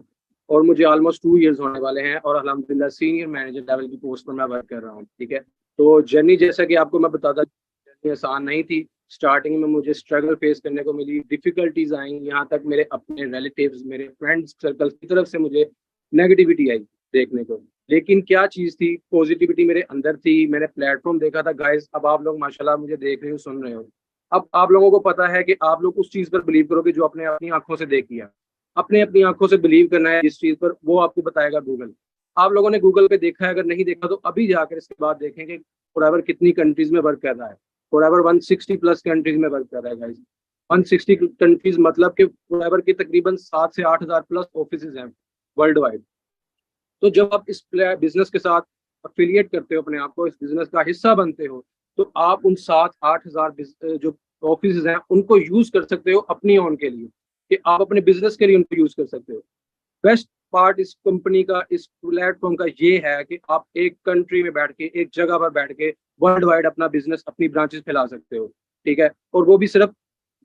और मुझे ऑलमोस्ट 2 इयर्स होने वाले हैं और अल्हम्दुलिल्लाह सीनियर मैनेजर लेवल की पोस्ट पर मैं वर्क कर रहा हूँ। ठीक है, तो जर्नी जैसा कि आपको मैं बताता, जर्नी आसान नहीं थी। स्टार्टिंग में मुझे स्ट्रगल फेस करने को मिली, डिफिकल्टीज आई, यहाँ तक मेरे अपने रिलेटिव्स, मेरे फ्रेंड्स सर्कल की तरफ से मुझे नेगेटिविटी आई देखने को। लेकिन क्या चीज़ थी, पॉजिटिविटी मेरे अंदर थी। मैंने प्लेटफॉर्म देखा था गाइस, अब आप लोग माशाल्लाह मुझे देख रहे हो, सुन रहे हो। अब आप लोगों को पता है कि आप लोग उस चीज़ पर बिलीव करोगे जो आपने अपनी आंखों से देखी है। अपने अपनी आंखों से बिलीव करना है जिस चीज पर, वो आपको बताएगा गूगल। आप लोगों ने गूगल पे देखा है, अगर नहीं देखा तो अभी जाकर इसके बाद देखें कि फॉरएवर कितनी कंट्रीज में वर्क कर रहा है। फॉरएवर 160 प्लस कंट्रीज में वर्क कर रहा है गाइस। 160 कंट्रीज मतलब कि फॉरएवर की तकरीबन 7 से 8 हज़ार प्लस ऑफिस हैं वर्ल्ड वाइड। तो जब आप इस बिजनेस के साथ अफिलिएट करते हो, अपने आप को इस बिजनेस का हिस्सा बनते हो, तो आप उन 7-8 हज़ार जो ऑफिस हैं उनको यूज कर सकते हो अपनी ओन के लिए, कि आप अपने बिजनेस के लिए उनको यूज कर सकते हो। बेस्ट पार्ट इस कंपनी का, इस प्लेटफॉर्म का ये है कि आप एक कंट्री में बैठ के, एक जगह पर बैठ के वर्ल्ड वाइड अपना बिजनेस, अपनी ब्रांचेस फैला सकते हो, ठीक है। और वो भी सिर्फ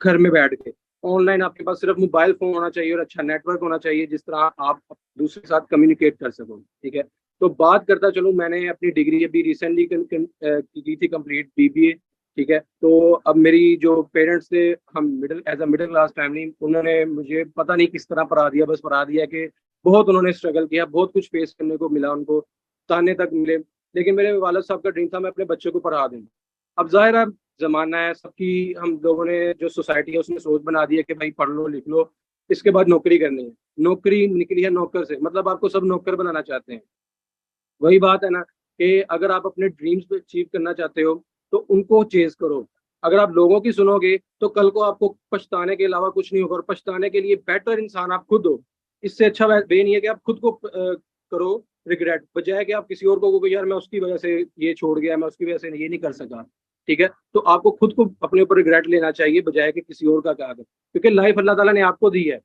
घर में बैठ के ऑनलाइन। आपके पास सिर्फ मोबाइल फोन होना चाहिए और अच्छा नेटवर्क होना चाहिए, जिस तरह आप दूसरे के साथ कम्युनिकेट कर सको, ठीक है। तो बात करता चलूँ, मैंने अपनी डिग्री अभी रिसेंटली की थी कंप्लीट, बीबीए, ठीक है। तो अब मेरी जो पेरेंट्स थे, हम as a middle class family, उन्होंने मुझे पता नहीं किस तरह पढ़ा दिया, बस पढ़ा दिया कि बहुत उन्होंने स्ट्रगल किया, बहुत कुछ फेस करने को मिला उनको, ताने तक मिले। लेकिन मेरे वालिद साहब का ड्रीम था मैं अपने बच्चे को पढ़ा दूँ। अब जाहिर है जमाना है सबकी, हम लोगों ने जो सोसाइटी है उसने सोच बना दी है कि भाई पढ़ लो लिख लो, इसके बाद नौकरी करनी है। नौकरी निकली है नौकर से, मतलब आपको सब नौकर बनाना चाहते हैं। वही बात है ना कि अगर आप अपने ड्रीम्स को अचीव करना चाहते हो तो उनको चेज करो। अगर आप लोगों की सुनोगे तो कल को आपको पछताने के अलावा कुछ नहीं होगा, और पछताने के लिए बेटर इंसान आप खुद हो। इससे अच्छा वे नहीं है कि आप खुद को करो रिग्रेट, बजाय कि आप किसी और को यार मैं उसकी वजह से ये छोड़ गया, मैं उसकी वजह से ये नहीं कर सका, ठीक है। तो आपको खुद को अपने ऊपर रिग्रेट लेना चाहिए, बजाय कि किसी और का कहा कर, क्योंकि लाइफ अल्लाह ताला ने आपको दी है।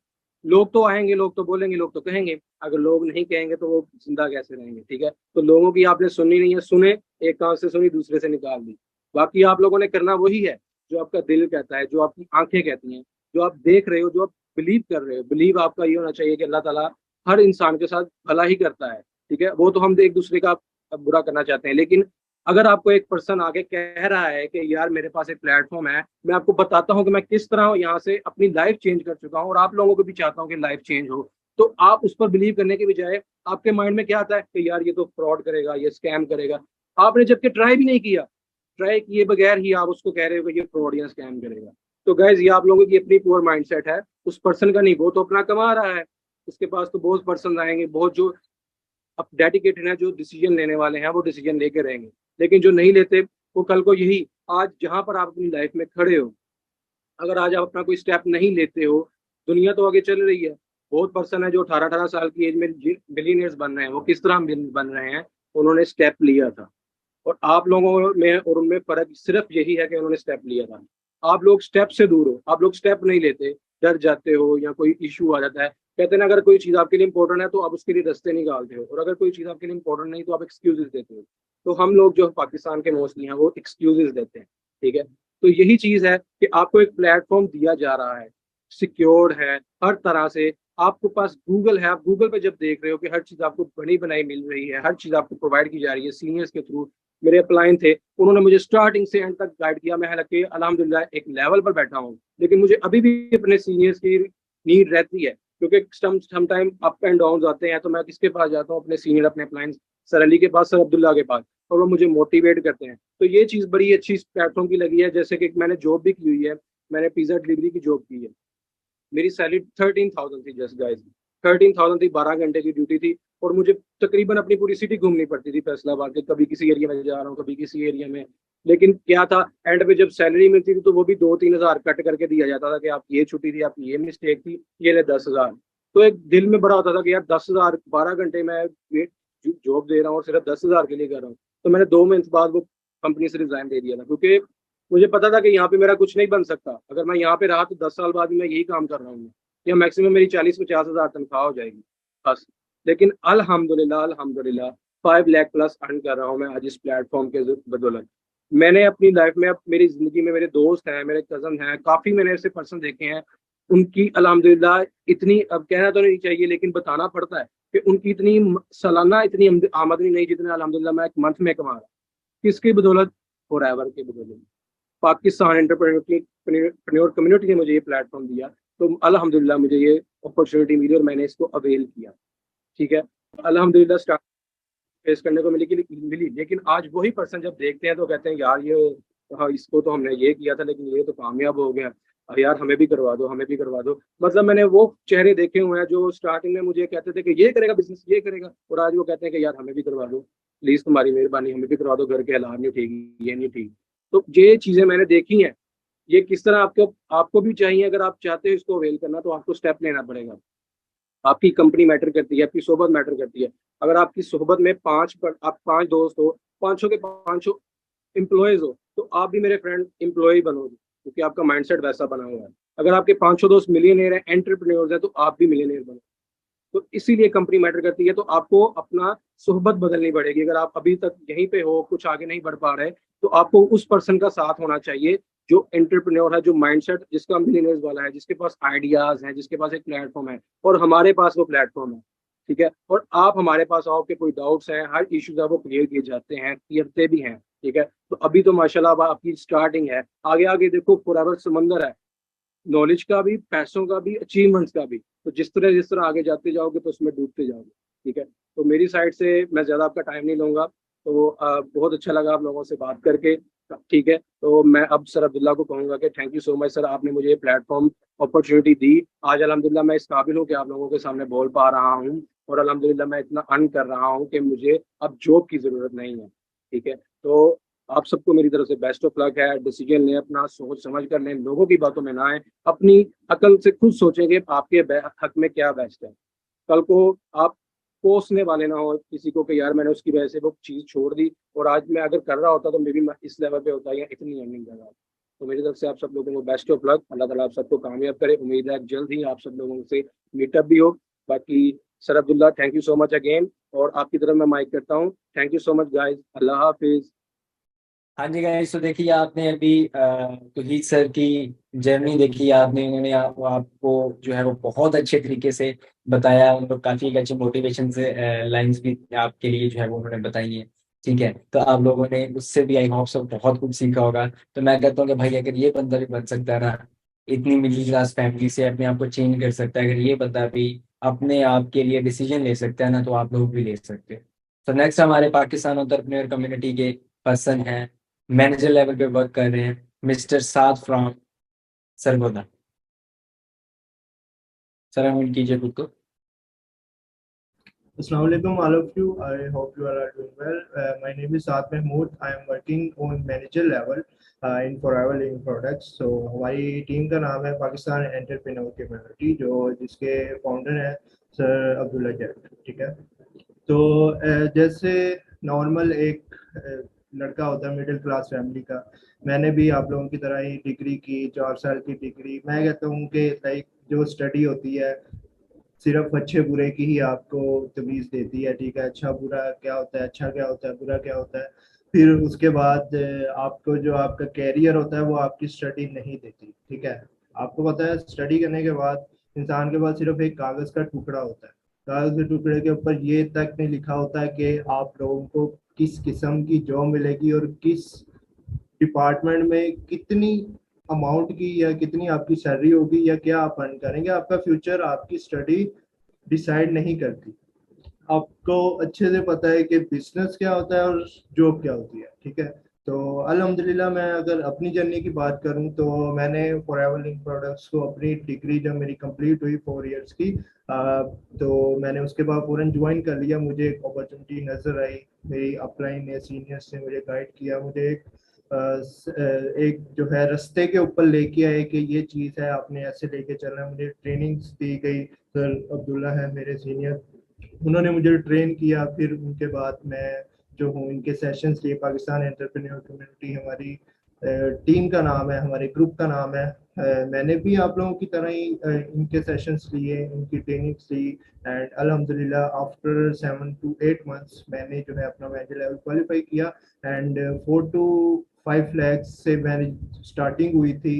लोग तो आएंगे, लोग तो बोलेंगे, लोग तो कहेंगे, अगर लोग नहीं कहेंगे तो वो जिंदा कैसे रहेंगे, ठीक है। तो लोगों की आपने सुननी नहीं है, सुने, एक कान से सुनी दूसरे से निकाल दी। बाकी आप लोगों ने करना वही है जो आपका दिल कहता है, जो आपकी आंखें कहती हैं, जो आप देख रहे हो, जो आप बिलीव कर रहे हो। बिलीव आपका ये होना चाहिए कि अल्लाह ताला हर इंसान के साथ भला ही करता है, ठीक है। वो तो हम एक दूसरे का बुरा करना चाहते हैं, लेकिन अगर आपको एक पर्सन आगे कह रहा है कि यार मेरे पास एक प्लेटफॉर्म है, मैं आपको बताता हूँ कि मैं किस तरह यहाँ से अपनी लाइफ चेंज कर चुका हूँ, और आप लोगों को भी चाहता हूँ कि लाइफ चेंज हो, तो आप उस पर बिलीव करने के बजाय आपके माइंड में क्या आता है कि यार ये तो फ्रॉड करेगा, ये स्कैम करेगा। आपने जबकि ट्राई भी नहीं किया, ट्राई किए बगैर ही आप उसको कह रहे हो कि ये फ्रॉड या स्कैम करेगा। तो गाइज ये आप लोगों की अपनी पुअर माइंडसेट है, उस पर्सन का नहीं। वो तो अपना कमा रहा है, उसके पास तो बहुत पर्सन आएंगे, बहुत जो अब डेडिकेटेड है, जो डिसीजन लेने वाले हैं, वो डिसीजन लेके रहेंगे। लेकिन जो नहीं लेते, वो कल को यही, आज जहां पर आप अपनी लाइफ में खड़े हो, अगर आज आप अपना कोई स्टेप नहीं लेते हो, दुनिया तो आगे चल रही है। बहुत पर्सन है जो 18-18 साल की एज में बिलीनियर्स बन रहे हैं। वो किस तरह बन रहे हैं? उन्होंने स्टेप लिया था। और आप लोगों में और उनमें फर्क सिर्फ यही है कि उन्होंने स्टेप लिया था। आप लोग स्टेप से दूर हो, आप लोग स्टेप नहीं लेते, डर जाते हो या कोई इशू आ जाता है। कहते हैं ना, अगर कोई चीज़ आपके लिए इंपॉर्टेंट है तो आप उसके लिए रास्ते निकालते हो, और अगर कोई चीज़ आपके लिए इंपॉर्टेंट नहीं तो आप एक्सक्यूजेस देते हो। तो हम लोग जो पाकिस्तान के मोस्टली हैं वो एक्सक्यूजेस देते हैं, ठीक है। तो यही चीज़ है कि आपको एक प्लेटफॉर्म दिया जा रहा है, सिक्योर्ड है हर तरह से। आपके पास गूगल है, आप गूगल पे जब देख रहे हो कि हर चीज़ आपको बनी बनाई मिल रही है, हर चीज़ आपको प्रोवाइड की जा रही है सीनियर्स के थ्रू। मेरे अपलाइन थे, उन्होंने मुझे स्टार्टिंग से एंड तक गाइड किया। मैं हालांकि अल्हम्दुलिल्लाह एक लेवल पर बैठा हूँ, लेकिन मुझे अभी भी अपने सीनियर्स की नीड रहती है, क्योंकि some time up and down आते हैं। तो मैं किसके पास जाता हूँ? अपने सीनियर, अपने अपलाइन सर अली के पास, सर अब्दुल्ला के पास, और वो मुझे मोटिवेट करते हैं। तो ये चीज़ बड़ी अच्छी इस प्लेटफॉर्म की लगी है। जैसे कि मैंने जॉब भी की हुई है, मैंने पिज़्ज़ा डिलीवरी की जॉब की है। मेरी सैलरी 13,000 थी, जस्ट गाइस 13,000 थी, 12 घंटे की ड्यूटी थी, और मुझे तकरीबन अपनी पूरी सिटी घूमनी पड़ती थी फैसलाबाद के। कभी किसी एरिया में जा रहा हूँ, कभी किसी एरिया में। लेकिन क्या था, एंड पे जब सैलरी मिलती थी तो वो भी 2-3 हज़ार कट करके दिया जाता था कि आपकी ये छुट्टी थी, आपकी ये मिस्टेक थी, ये ले 10,000। तो एक दिल में बड़ा होता था कि यार 10,000, 12 घंटे में जॉब दे रहा हूँ और सिर्फ 10,000 के लिए कर रहा हूँ। तो मैंने 2 मंथ बाद वो कंपनी से रिजाइन दे दिया था, क्योंकि मुझे पता था कि यहाँ पे मेरा कुछ नहीं बन सकता। अगर मैं यहाँ पे रहा तो 10 साल बाद भी मैं यही काम कर रहा हूँ, या मैक्सिमम मेरी 40-50 हज़ार तनख्वाह हो जाएगी बस। लेकिन अल्हम्दुलिल्लाह अल्हम्दुलिल्लाह 5 लाख प्लस अर्न कर रहा हूँ मैं आज इस प्लेटफॉर्म के बदौलत। मैंने अपनी लाइफ में, अब मेरी जिंदगी में मेरे दोस्त हैं, मेरे कजन हैं, काफी मैंने ऐसे पर्सन देखे हैं, उनकी अल्हम्दुलिल्लाह इतनी, अब कहना तो नहीं चाहिए लेकिन बताना पड़ता है कि उनकी इतनी सालाना इतनी आमदनी नहीं जितने अल्हम्दुलिल्लाह मैं एक मंथ में कमा रहा हूँ। किसकी बदौलत? फॉरएवर की बदौलत। पाकिस्तान एंटरप्रेन्योर कम्युनिटी ने मुझे ये प्लेटफॉर्म दिया, तो अल्हम्दुलिल्लाह मुझे ये अपॉर्चुनिटी मिली और मैंने इसको अवेल किया, ठीक है। अल्हम्दुलिल्लाह स्टार्ट फेस करने को मिली, लेकिन आज वही पर्सन जब देखते हैं तो कहते हैं यार ये, हाँ इसको तो हमने ये किया था लेकिन ये तो कामयाब हो गया, अब यार हमें भी करवा दो, हमें भी करवा दो। मतलब मैंने वो चेहरे देखे हुए हैं जो स्टार्टिंग में मुझे कहते थे कि ये करेगा बिजनेस, ये करेगा, और आज वो कहते हैं कि यार हमें भी करवा दो, प्लीज तुम्हारी मेहरबानी, हमें भी करवा दो, घर के हालात नहीं ठीक, ये नहीं ठीक। तो ये चीजें मैंने देखी हैं। ये किस तरह आपको आपको भी चाहिए, अगर आप चाहते हो इसको अवेल करना तो आपको स्टेप लेना पड़ेगा। आपकी कंपनी मैटर करती है, आपकी सोहबत मैटर करती है। अगर आपकी सोहबत में आप 5 दोस्त हो, 500 के 500 एम्प्लॉयज हो, तो आप भी मेरे फ्रेंड एम्प्लॉय बनोगे, क्योंकि आपका माइंडसेट वैसा बना हुआ है। अगर आपके 500 दोस्त मिलियनेयर हैं, एंटरप्रेन्योर्स हैं, तो आप भी मिलियनेयर बनो। तो इसीलिए कंपनी मैटर करती है। तो आपको अपना सोहबत बदलनी पड़ेगी। अगर आप अभी तक यहीं पे हो, कुछ आगे नहीं बढ़ पा रहे, तो आपको उस पर्सन का साथ होना चाहिए जो एंटरप्रेन्योर है, जो माइंडसेट जिसका मिलियनेयर्स वाला है, जिसके पास आइडियाज हैं, जिसके पास एक प्लेटफॉर्म है। और हमारे पास वो प्लेटफॉर्म है, ठीक है। और आप हमारे पास आओ कि कोई डाउट्स हैं, हर इश्यूज है वो क्लियर किए जाते हैं, क्लियरते भी हैं, ठीक है। तो अभी तो माशाल्लाह अब आपकी स्टार्टिंग है, आगे आगे देखो फॉरएवर समंदर है, नॉलेज का भी, पैसों का भी, अचीवमेंट्स का भी। तो जिस तरह आगे जाते जाओगे तो उसमें डूबते जाओगे, ठीक है। तो मेरी साइड से मैं ज़्यादा आपका टाइम नहीं लूंगा। तो बहुत अच्छा लगा आप लोगों से बात करके, ठीक है। तो मैं अब सर अब्दुल्ला को कहूँगा कि thank you so much sir, आपने मुझे ये प्लेटफॉर्म अपॉर्चुनिटी दी। आज अल्हम्दुलिल्लाह मैं इस काबिल हूँ कि आप लोगों के सामने बोल पा रहा हूँ, और अल्हम्दुलिल्लाह मैं इतना अर्न कर रहा हूँ कि मुझे अब जॉब की ज़रूरत नहीं है, ठीक है। तो आप सबको मेरी तरफ से बेस्ट ऑफ लक है। डिसीजन लें अपना, सोच समझ कर लें, लोगों की बातों में ना आए, अपनी अकल से खुद सोचेंगे आपके हक में क्या बेस्ट है। कल को आप कोसने वाले ना हो किसी को कि यार मैंने उसकी वजह से वो चीज़ छोड़ दी, और आज मैं अगर कर रहा होता तो मे बी मैं इस लेवल पे होता या इतनी अर्निंग कर रहा होता। तो मेरी तरफ से आप सब लोगों को बेस्ट ऑफ लक। अल्लाह ताला आप सबको कामयाब करे। उम्मीद है जल्द ही आप सब लोगों से मीटअप भी हो। बाकी sir Abdullah, thank you so much again, और आपकी तरफ मैं माइक करता हूँ। Thank you so much guys, अल्लाह हाफिज। हाँ जी गाइस, तो देखिए आपने अभी तौहीद सर की जर्नी देखी आपने, उन्होंने आपको जो है वो बहुत अच्छे तरीके से बताया। उनको काफ़ी अच्छे मोटिवेशन से लाइंस भी आपके लिए जो है वो उन्होंने बताई हैं, ठीक है। तो आप लोगों ने उससे भी आई होप सब बहुत कुछ सीखा होगा। तो मैं कहता हूँ कि भाई अगर ये बंदा भी बन सकता है ना, इतनी मिडिल क्लास फैमिली से अपने आप को चेंज कर सकता है, अगर ये बंदा भी अपने आप के लिए डिसीजन ले सकता है ना, तो आप लोग भी ले सकते हैं। तो नेक्स्ट हमारे पाकिस्तान एंटरप्रेन्योर कम्युनिटी के पर्सन हैं, मैनेजर लेवल पे वर्क कर रहे हैं, mister Saad from Sargodha. Sir unmute कीजिए खुद को। Assalamu alaikum, all of you. I hope you all are doing well. My name is Saad Mahmood. I am working on manager level in Forever Living Products. So हमारी team का नाम है Pakistan entrepreneur community, जो जिसके founder हैं sir Abdullah जट, ठीक है। तो जैसे नॉर्मल एक लड़का होता है मिडिल क्लास फैमिली का, मैंने भी आप लोगों की तरह ही डिग्री की, 4 साल की डिग्री। मैं कहता हूँ कि लाइक जो स्टडी होती है सिर्फ अच्छे बुरे की ही आपको तमीज़ देती है, ठीक है। अच्छा बुरा क्या होता है, अच्छा क्या होता है, बुरा क्या होता है। फिर उसके बाद आपको जो आपका कैरियर होता है वो आपकी स्टडी नहीं देती, ठीक है। आपको पता है स्टडी करने के बाद इंसान के पास सिर्फ एक कागज़ का टुकड़ा होता है। कागज़ के टुकड़े के ऊपर ये तक नहीं लिखा होता है कि आप लोगों को किस किस्म की जॉब मिलेगी और किस डिपार्टमेंट में कितनी अमाउंट की या कितनी आपकी सैलरी होगी या क्या आप अर्न करेंगे। आपका फ्यूचर आपकी स्टडी डिसाइड नहीं करती। आपको अच्छे से पता है कि बिजनेस क्या होता है और जॉब क्या होती है, ठीक है। तो अल्हम्दुलिल्लाह मैं अगर अपनी जर्नी की बात करूं तो मैंने फॉरएवर लिविंग प्रोडक्ट्स को अपनी डिग्री जब मेरी कंप्लीट हुई 4 इयर्स की, तो मैंने उसके बाद फ़ौरन ज्वाइन कर लिया। मुझे एक अपॉर्चुनिटी नज़र आई, मेरी अपलाइन ने सीनियर्स ने मुझे गाइड किया, मुझे एक जो है रास्ते के ऊपर लेके आए कि ये चीज़ है, आपने ऐसे लेके चलना है। मुझे ट्रेनिंग्स दी गई। सर अब्दुल्ला है मेरे सीनियर, उन्होंने मुझे ट्रेन किया। फिर उनके बाद मैं जो हूँ इनके सेशंस लिए, पाकिस्तान एंटरप्रेन्योर कम्युनिटी हमारी टीम का नाम है, हमारे ग्रुप का नाम है। मैंने भी आप लोगों की तरह ही इनके सेशंस लिए, इनकी ट्रेनिंग्स ली, एंड अल्हम्दुलिल्लाह आफ्टर 7 to 8 मंथ्स मैंने जो है अपना मैनेजर लेवल क्वालिफाई किया। एंड 4 to 5 लाख से मैंने स्टार्टिंग हुई थी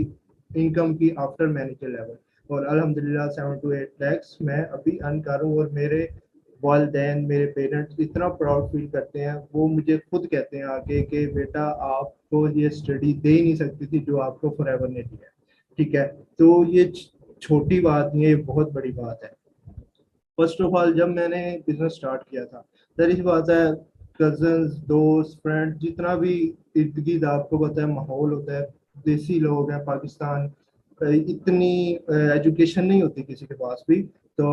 इनकम की आफ्टर मैनेजर लेवल, और अल्हम्दुलिल्लाह 7 to 8 लाख मैं अभी अर्न कर रहा हूँ। और मेरे वालदैन, मेरे पेरेंट्स इतना प्राउड फील करते हैं, वो मुझे खुद कहते हैं आके कि बेटा आपको ये स्टडी दे ही नहीं सकती थी जो आपको फॉरएवर ने दिया, ठीक है। तो ये छोटी बात नहीं है, ये बहुत बड़ी बात है। फर्स्ट ऑफ ऑल जब मैंने बिजनेस स्टार्ट किया था, जाहिर सी बात है कजन्स, दोस्त, फ्रेंड, जितना भी इर्द गिर्द आपको पता है माहौल होता है, देसी लोग हैं पाकिस्तान, इतनी एजुकेशन नहीं होती किसी के पास भी, तो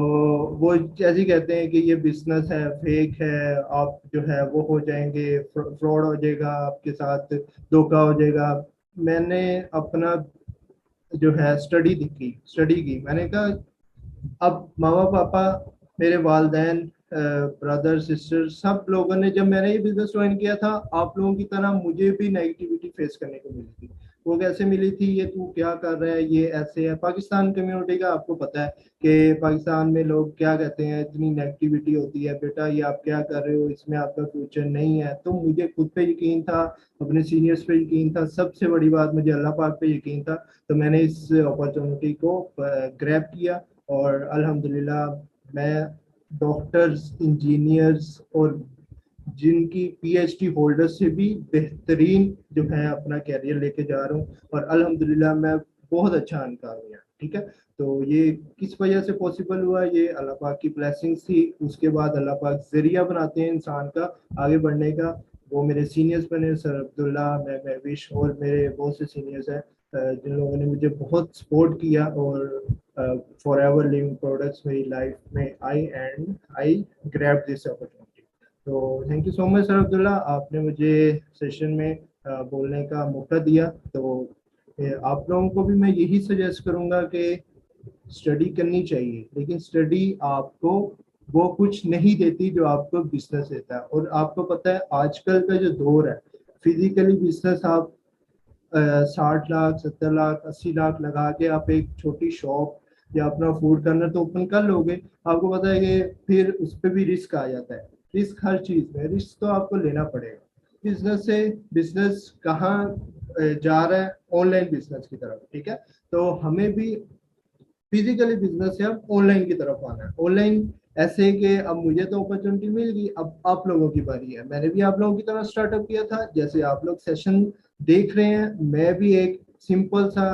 वो ऐसे ही कहते हैं कि ये बिजनेस है, फेक है, आप जो है वो हो जाएंगे, फ्रॉड हो जाएगा आपके साथ, धोखा हो जाएगा। मैंने अपना जो है स्टडी की, मैंने कहा अब मामा पापा, मेरे वालदैन, ब्रदर सिस्टर, सब लोगों ने, जब मैंने ये बिजनेस ज्वाइन किया था आप लोगों की तरह मुझे भी नेगेटिविटी फेस करने को मिली थी। वो कैसे मिली थी, ये तू क्या कर रहा है, ये ऐसे है। पाकिस्तान कम्युनिटी का आपको पता है कि पाकिस्तान में लोग क्या कहते हैं, इतनी नेगेटिविटी होती है, बेटा ये आप क्या कर रहे हो, इसमें आपका फ्यूचर नहीं है। तो मुझे खुद पे यकीन था, अपने सीनियर्स पे यकीन था, सबसे बड़ी बात मुझे अल्लाह पाक पे यकीन था। तो मैंने इस अपॉर्चुनिटी को ग्रैब किया और अल्हम्दुलिल्लाह मैं डॉक्टर्स, इंजीनियर्स और जिनकी पीएचडी होल्डर से भी बेहतरीन जो है अपना कैरियर लेके जा रहा हूँ और अल्हम्दुलिल्लाह मैं बहुत अच्छा अनका हूँ यहाँ। ठीक है, तो ये किस वजह से पॉसिबल हुआ, ये अल्लाह पाक की ब्लेसिंग्स थी। उसके बाद अल्लाह पाक जरिया बनाते हैं इंसान का आगे बढ़ने का। वो मेरे सीनियर्स बने, सर अब्दुल्ला, मैं विश और मेरे बहुत से सीनियर्स हैं जिन लोगों ने मुझे बहुत सपोर्ट किया और फॉर एवर लिविंग प्रोडक्ट्स मेरी लाइफ में आई ग्रैब दिस अपॉर्चुनिटी। तो thank you so much sir Abdullah, आपने मुझे सेशन में बोलने का मौका दिया। तो आप लोगों को भी मैं यही सजेस्ट करूंगा कि स्टडी करनी चाहिए, लेकिन स्टडी आपको वो कुछ नहीं देती जो आपको बिजनेस देता है। और आपको पता है आजकल का जो दौर है, फिजिकली बिजनेस आप 60 लाख 70 लाख 80 लाख लगा के आप एक छोटी शॉप या अपना फूड कॉर्नर तो ओपन कर लोगे। आपको पता है कि फिर उस पर भी रिस्क आ जाता है। रिस्क हर चीज में, रिस्क तो आपको लेना पड़ेगा। बिजनेस से बिजनेस कहाँ जा रहा है, ऑनलाइन बिजनेस की तरफ। ठीक है, तो हमें भी फिजिकली बिजनेस से अब ऑनलाइन की तरफ आना है। ऑनलाइन ऐसे कि अब मुझे तो अपॉर्चुनिटी मिल गई, अब आप लोगों की बारी है। मैंने भी आप लोगों की तरह स्टार्टअप किया था, जैसे आप लोग सेशन देख रहे हैं। मैं भी एक सिंपल सा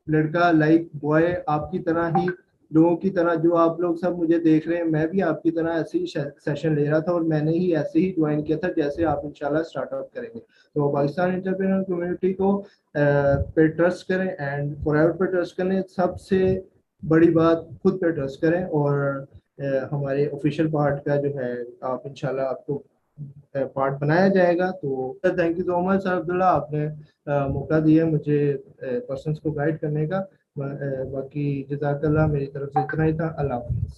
लड़का, लाइक बॉय, आपकी तरह ही, लोगों की तरह जो आप लोग सब मुझे देख रहे हैं, मैं भी आपकी तरह ऐसे ही सेशन ले रहा था और मैंने ही ऐसे ही ज्वाइन किया था जैसे आप इंशाल्लाह स्टार्टअप करेंगे। तो पाकिस्तान एंटरप्रेन्योर कम्युनिटी को पे ट्रस्ट करें एंड फॉरएवर पे ट्रस्ट करें। सबसे बड़ी बात, खुद पे ट्रस्ट करें और हमारे ऑफिशियल पार्ट का जो है आप इंशाल्लाह आपको पार्ट बनाया जाएगा। तो thank you so much sir Abdullah, आपने मौका दिया मुझे पर्सन्स को गाइड करने का। बाकी जज़ाकल्लाह, मेरी तरफ से इतना ही था। अल्लाह हाफिज़।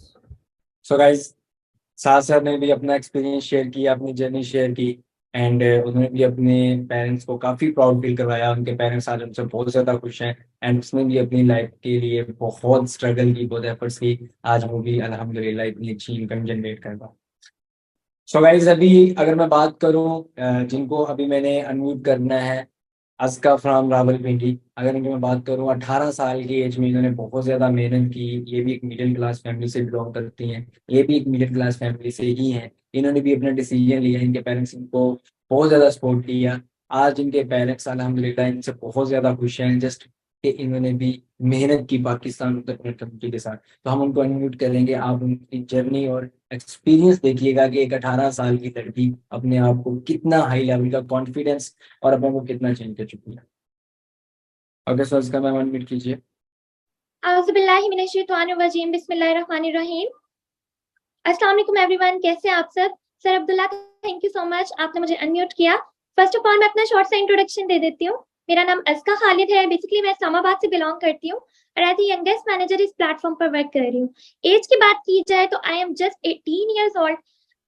सो गाइस, साथ सर ने भी अपना एक्सपीरियंस शेयर किया, अपनी जर्नी शेयर की एंड उन्होंने भी अपने पेरेंट्स को काफ़ी प्राउड फील करवाया। उनके पेरेंट्स आज उनसे बहुत ज़्यादा खुश हैं एंड उसने भी अपनी लाइफ के लिए बहुत स्ट्रगल की, बहुत एफर्ट्स की। आज वो भी अल्हम्दुलिल्लाह इतनी अच्छी इनकम जनरेट कर रहा। सो गाइस, अभी अगर मैं बात करूं जिनको अभी मैंने अनम्यूट करना है, अस्का फ्रॉम रावलपिंडी। अगर इनकी मैं बात करूं, 18 साल की एज में इन्होंने बहुत ज़्यादा मेहनत की। ये भी एक मिडिल क्लास फैमिली से बिलोंग करती हैं, ये भी एक मिडिल क्लास फैमिली से ही हैं। इन्होंने भी अपना डिसीजन लिया, इनके पेरेंट्स इनको बहुत ज़्यादा सपोर्ट किया। आज इनके पेरेंट्स अल्हम्दुलिल्लाह इनसे बहुत ज़्यादा खुश हैं, जस्ट कि इन्होंने भी मेहनत की पाकिस्तान उत्तर कम्युनिटी के साथ। तो हम उनको अनम्यूट करेंगे, आप उनकी जर्नी और एक्सपीरियंस देखिएगा कि एक 18 साल की लड़की अपने आप को कितना हाई लेवल का कॉन्फिडेंस और अपने को कितना चेंज कर चुकी है। ओके सर, इसका मैं 1 मिनट कीजिए। औज़ुबिल्लाहिमिनश्शैतानिर्रजीम, बिस्मिल्लाहिर्रहमानिर्रहीम। अस्सलाम वालेकुम एवरीवन, कैसे हैं आप सब। Sir Abdullah, thank you so much, आपने मुझे अनम्यूट किया। फर्स्ट ऑफ ऑल मैं अपना शॉर्ट सा इंट्रोडक्शन दे देती हूँ। मेरा नाम अस्का खालिद है। बेसिकली मैं इस्लामाबाद से बिलोंग करती हूँ और एज ए यंगेस्ट मैनेजर इस प्लेटफॉर्म पर वर्क कर रही हूँ। एज की बात की जाए तो I am just 18 years old.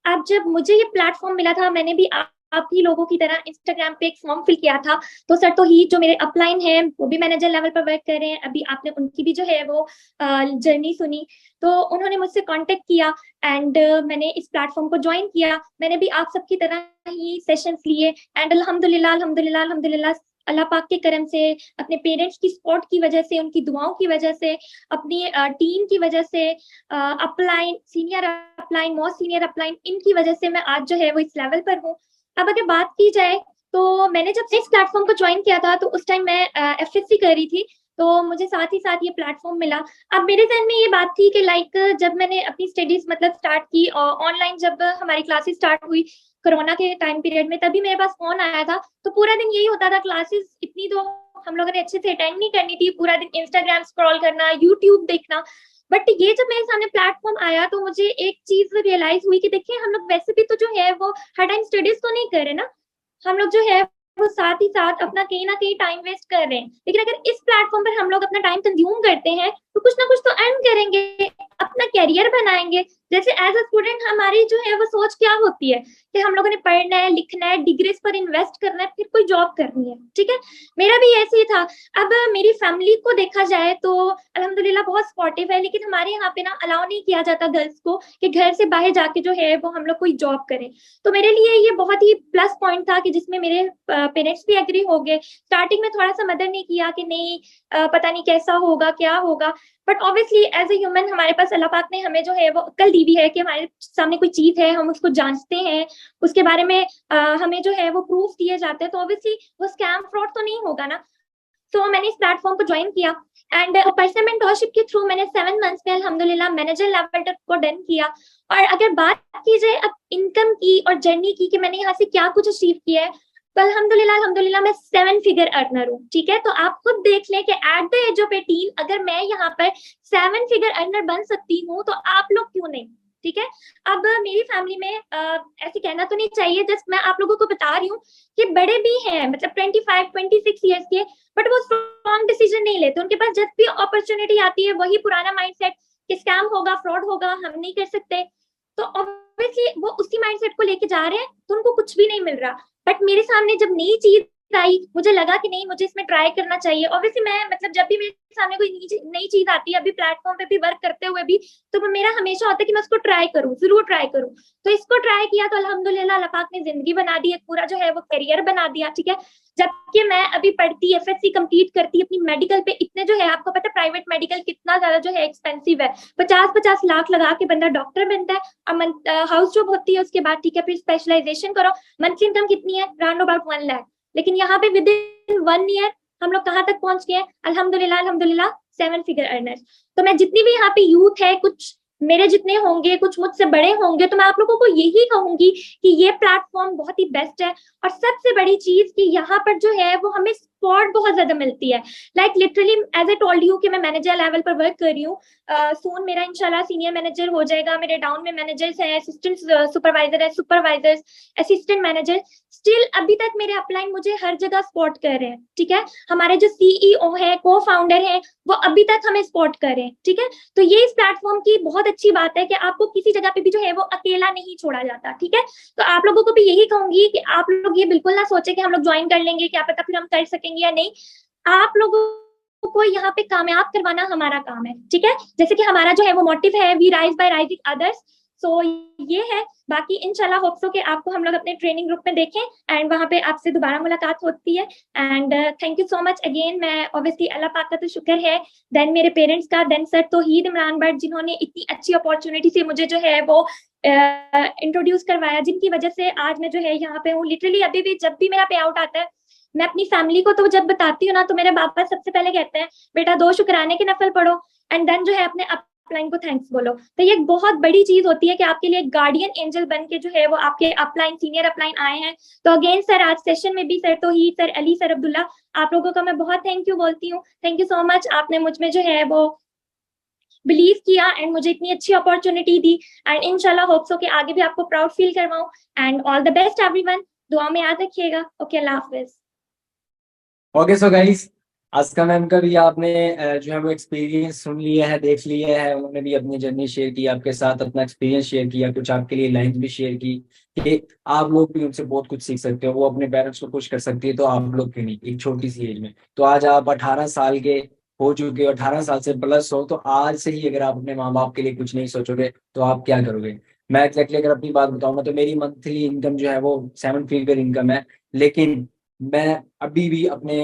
अब जब मुझे ये प्लेटफॉर्म मिला था, मैंने भी आप ही लोगों की तरह इंस्टाग्राम पे एक फॉर्म फिल किया था। तो सर तो ही जो मेरे अपलाइन है वो भी मैनेजर लेवल पर वर्क कर रहे हैं। अभी आपने उनकी भी जो है वो जर्नी सुनी, तो उन्होंने मुझसे कांटेक्ट किया एंड मैंने इस प्लेटफॉर्म को ज्वाइन किया। मैंने भी आप सबकी तरह ही सेशंस लिए एंड अल्हम्दुलिल्लाह अल्हम्दुलिल्लाह अल्हम्दुलिल्लाह अल्लाह पाक के करम से, अपने पेरेंट्स की सपोर्ट की वजह से, उनकी दुआओं की वजह से, अपनी टीम की वजह से, upline, senior upline, most senior upline, इनकी वजह से मैं आज जो है वो इस लेवल पर हूँ। अब अगर बात की जाए तो मैंने जब इस प्लेटफॉर्म को ज्वाइन किया था तो उस टाइम मैं एफएससी कर रही थी, तो मुझे साथ ही साथ ये प्लेटफॉर्म मिला। अब मेरे जहन में ये बात थी कि लाइक जब मैंने अपनी स्टडीज मतलब स्टार्ट की ऑनलाइन, जब हमारी क्लासेस स्टार्ट हुई कोरोना के टाइम पीरियड में, तभी मेरे पास फोन आया था। तो पूरा दिन यही होता था, क्लासेस इतनी तो हम लोगों ने अच्छे से अटेंड नहीं करनी थी, पूरा दिन इंस्टाग्राम स्क्रॉल करना, यूट्यूब देखना। बट ये जब मेरे सामने प्लेटफॉर्म आया तो मुझे एक चीज रियलाइज हुई कि देखिए हम लोग वैसे भी तो जो है वो हर टाइम स्टडीज तो नहीं कर रहे ना, हम लोग जो है वो साथ ही साथ अपना कहीं ना कहीं टाइम वेस्ट कर रहे हैं। लेकिन अगर इस प्लेटफॉर्म पर हम लोग अपना टाइम कंज्यूम करते हैं तो कुछ ना कुछ तो अर्न करेंगे, अपना कैरियर बनाएंगे। जैसे एज अ स्टूडेंट हमारी जो है वो सोच क्या होती है कि हम लोगों ने पढ़ना है, लिखना है, डिग्रीज पर इन्वेस्ट करना है, फिर कोई जॉब करनी है, ठीक है। मेरा भी ऐसे ही था। अब मेरी फैमिली को देखा जाए तो अल्हम्दुलिल्लाह बहुत सपोर्टिव है, लेकिन हमारे यहाँ पे ना अलाउ नहीं किया जाता गर्ल्स को कि घर से बाहर जाके जो है वो हम लोग कोई जॉब करें। तो मेरे लिए ये बहुत ही प्लस पॉइंट था कि जिसमें मेरे पेरेंट्स भी एग्री हो गए। स्टार्टिंग में थोड़ा सा मदद नहीं किया कि नहीं पता नहीं कैसा होगा क्या होगा, but obviously as a human हमारे पास अल्लाह पाक ने हमें जो है वो अक्ल दी हुई है कि हमारे सामने कोई चीज है, हम उसको जांचते हैं, उसके बारे में हमें जो है वो प्रूफ दिए जाते हैं, तो ऑब्वियसली वो स्कैम फ्रॉड तो नहीं होगा ना। तो मैंने इस प्लेटफॉर्म को ज्वाइन किया एंड पर्सनल मेंटरशिप के थ्रू मैंने 7 मंथ्स में अल्हम्दुलिल्लाह मैनेजर लेवल तक को डन किया। और अगर बात की जाए अब इनकम की और जर्नी की कि मैंने यहाँ से क्या कुछ अचीव किया है, तो अल्हम्दुलिल्लाह मैं 7 फिगर अर्नर हूँ, ठीक है। तो आप खुद देख लें कि एट द एज ऑफ 18 अगर मैं यहाँ पर 7 फिगर अर्नर बन सकती हूँ तो आप लोग क्यों नहीं, ठीक है। अब मेरी फैमिली में ऐसे कहना तो नहीं चाहिए, जस्ट मैं आप लोगों को बता रही हूँ कि बड़े भी हैं, मतलब 25-26 ईयर्स के, बट वो स्ट्रॉन्ग डिसीजन नहीं लेते। उनके पास जब भी अपॉर्चुनिटी आती है वही पुराना माइंडसेट कि स्कैम होगा, फ्रॉड होगा, हम नहीं कर सकते। तो ऑब्वियसली वो उसी माइंडसेट को लेके जा रहे हैं, तो उनको कुछ भी नहीं मिल रहा। बट मेरे सामने जब नई चीज आई, मुझे लगा कि नहीं, मुझे इसमें ट्राई करना चाहिए। ऑब्वियसली मैं मतलब जब भी मेरे सामने कोई नई चीज आती है, अभी प्लेटफॉर्म पे भी वर्क करते हुए भी, तो मेरा हमेशा होता है कि मैं उसको ट्राई करूं, जरूर ट्राई करूं। तो इसको ट्राई किया तो अल्हम्दुलिल्लाह अल्लाह पाक ने जिंदगी बना दी, एक पूरा जो है वो करियर बना दिया, ठीक है। जबकि मैं अभी पढ़ती, एफएससी कंप्लीट करती अपनी मेडिकल पे, इतने जो है आपको पता है प्राइवेट मेडिकल कितना ज्यादा जो है एक्सपेंसिव है, 50-50 लाख लगा के बंदा डॉक्टर बनता है, और हाउस जॉब होती है उसके बाद, ठीक है। फिर स्पेशलाइजेशन करो, मंथली इनकम कितनी है, राउंड अबाउट 1 लाख। लेकिन यहाँ पे विद इन 1 ईयर हम लोग कहाँ तक पहुंच गए, अल्हम्दुलिल्लाह 7 फिगर अर्नर्स। तो मैं जितनी भी यहाँ पे यूथ है, कुछ मेरे जितने होंगे, कुछ मुझसे बड़े होंगे, तो मैं आप लोगों को यही कहूंगी कि ये प्लेटफॉर्म बहुत ही बेस्ट है। और सबसे बड़ी चीज कि यहाँ पर जो है वो हमें सपोर्ट बहुत ज्यादा मिलती है। Like literally as a told you कि मैं मैनेजर लेवल पर वर्क कर रही हूँ, सून मेरा इंशाल्लाह सीनियर मैनेजर हो जाएगा। मेरे डाउन में मैनेजर्स हैं, असिस्टेंट सुपरवाइजर है, सुपरवाइजर्स, असिस्टेंट मैनेजर। स्टिल अभी तक मेरे अपलाइन मुझे हर जगह सपोर्ट कर रहे हैं, ठीक है। हमारे जो सीईओ है, को फाउंडर है, वो अभी तक हमें सपोर्ट कर रहे हैं, ठीक है। तो ये इस प्लेटफॉर्म की बहुत अच्छी बात है कि आपको किसी जगह पे भी जो है वो अकेला नहीं छोड़ा जाता, ठीक है। तो आप लोगों को भी यही कहूंगी कि आप लोग ये बिल्कुल ना सोचे कि हम लोग ज्वाइन कर लेंगे, क्या पता फिर हम कर सकेंगे या नहीं। आप लोगों को यहाँ पे कामयाब करवाना हमारा काम है, ठीक है। जैसे कि हमारा जो है वो मोटिव है, we rise by rising others. So ये है। बाकी इंशाल्लाह होप सो कि आपको हम लोग अपने ट्रेनिंग ग्रुप में देखें एंड वहां पे आपसे दोबारा मुलाकात होती है। And thank you so much again. मैं ऑब्वियसली अल्लाह पाक का तो शुक्र है, देन मेरे पेरेंट्स का, देन सर तौहीद इमरान भट्ट जिन्होंने इतनी अच्छी अपॉर्चुनिटी से मुझे जो है वो इंट्रोड्यूस करवाया, जिनकी वजह से आज मैं जो है यहाँ पे हूँ। लिटरली अभी भी जब भी मेरा पे आउट आता है, मैं अपनी फैमिली को तो जब बताती हूँ ना, तो मेरे पापा सबसे पहले कहते हैं बेटा 2 शुक्राने के नफल पढ़ो एंड देन जो है अपने अपलाइन को थैंक्स बोलो। तो ये एक बहुत बड़ी चीज होती है कि आपके लिए गार्डियन एंजल बन के जो है वो आपके अपलाइन, सीनियर अपलाइन आए हैं। तो अगेन सर, आज सेशन में भी सर तौहीद, सर अली, सर अब्दुल्ला, आप लोगों का मैं बहुत थैंक यू बोलती हूँ। थैंक यू सो मच, आपने मुझ में जो है वो बिलीव किया एंड मुझे इतनी अच्छी अपॉर्चुनिटी दी। एंड इंशाल्लाह होप सो कि आगे भी आपको प्राउड फील करवाऊं। And all the best everyone, दुआ में याद रखिएगा। ओके, अल्लाह हाफिज। Okay so guys, Aska ma'am का भी आपने जो है वो एक्सपीरियंस सुन लिया है, देख लिया है। उन्होंने भी अपनी जर्नी शेयर की आपके साथ, अपना एक्सपीरियंस शेयर किया, कुछ आपके लिए लाइन्स भी शेयर की कि आप लोग भी उनसे बहुत कुछ सीख सकते हो। वो अपने पेरेंट्स को खुश कर सकती है, तो आप लोग क्यों नहीं, एक छोटी सी एज में। तो आज आप 18 साल के हो चुके हो, 18 साल से प्लस हो, तो आज से ही अगर आप अपने माँ बाप के लिए कुछ नहीं सोचोगे तो आप क्या करोगे। मैं एग्जैक्टली अगर अपनी बात बताऊंगा तो मेरी मंथली इनकम जो है वो 7 फिगर इनकम है, लेकिन मैं अभी भी अपने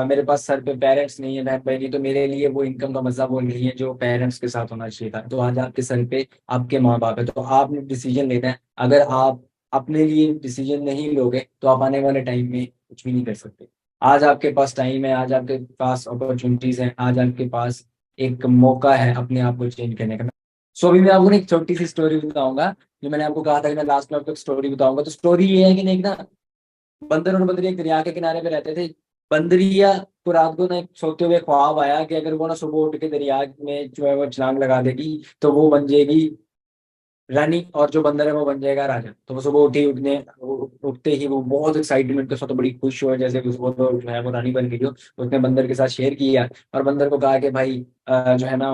मेरे पास सर पे पेरेंट्स नहीं है, बहन भाई नहीं, तो मेरे लिए वो इनकम का मजा वो नहीं है जो पेरेंट्स के साथ होना चाहिए था। तो आज आपके सर पे आपके माँ बाप है, तो आपने डिसीजन लेना है। अगर आप अपने लिए डिसीजन नहीं लोगे तो आप आने वाले टाइम में कुछ भी नहीं कर सकते। आज आपके पास टाइम है, आज आपके पास अपॉर्चुनिटीज हैं, आज आपके पास एक मौका है अपने आप को चेंज करने का। सो अभी मैं आपको ना एक छोटी सी स्टोरी बताऊंगा, जो मैंने आपको कहा था कि मैं लास्ट में आपको एक स्टोरी बताऊंगा। तो स्टोरी ये है कि एक ना बंदर और बंदरी एक दरिया के किनारे पे रहते थे। बंदरिया को रात को ना एक सोते हुए ख्वाब आया कि अगर वो ना सुबह उठ के दरिया में जो है वो छलांग लगा देगी तो वो बन जाएगी रानी और जो बंदर है वो बन जाएगा राजा। तो वो सुबह उठते ही वो बहुत एक्साइटमेंट के साथ तो बड़ी खुश हुआ, जैसे उसको तो जो है वो रानी बन गई हो। उसने बंदर के साथ शेयर किया और बंदर को कहा कि भाई जो है ना,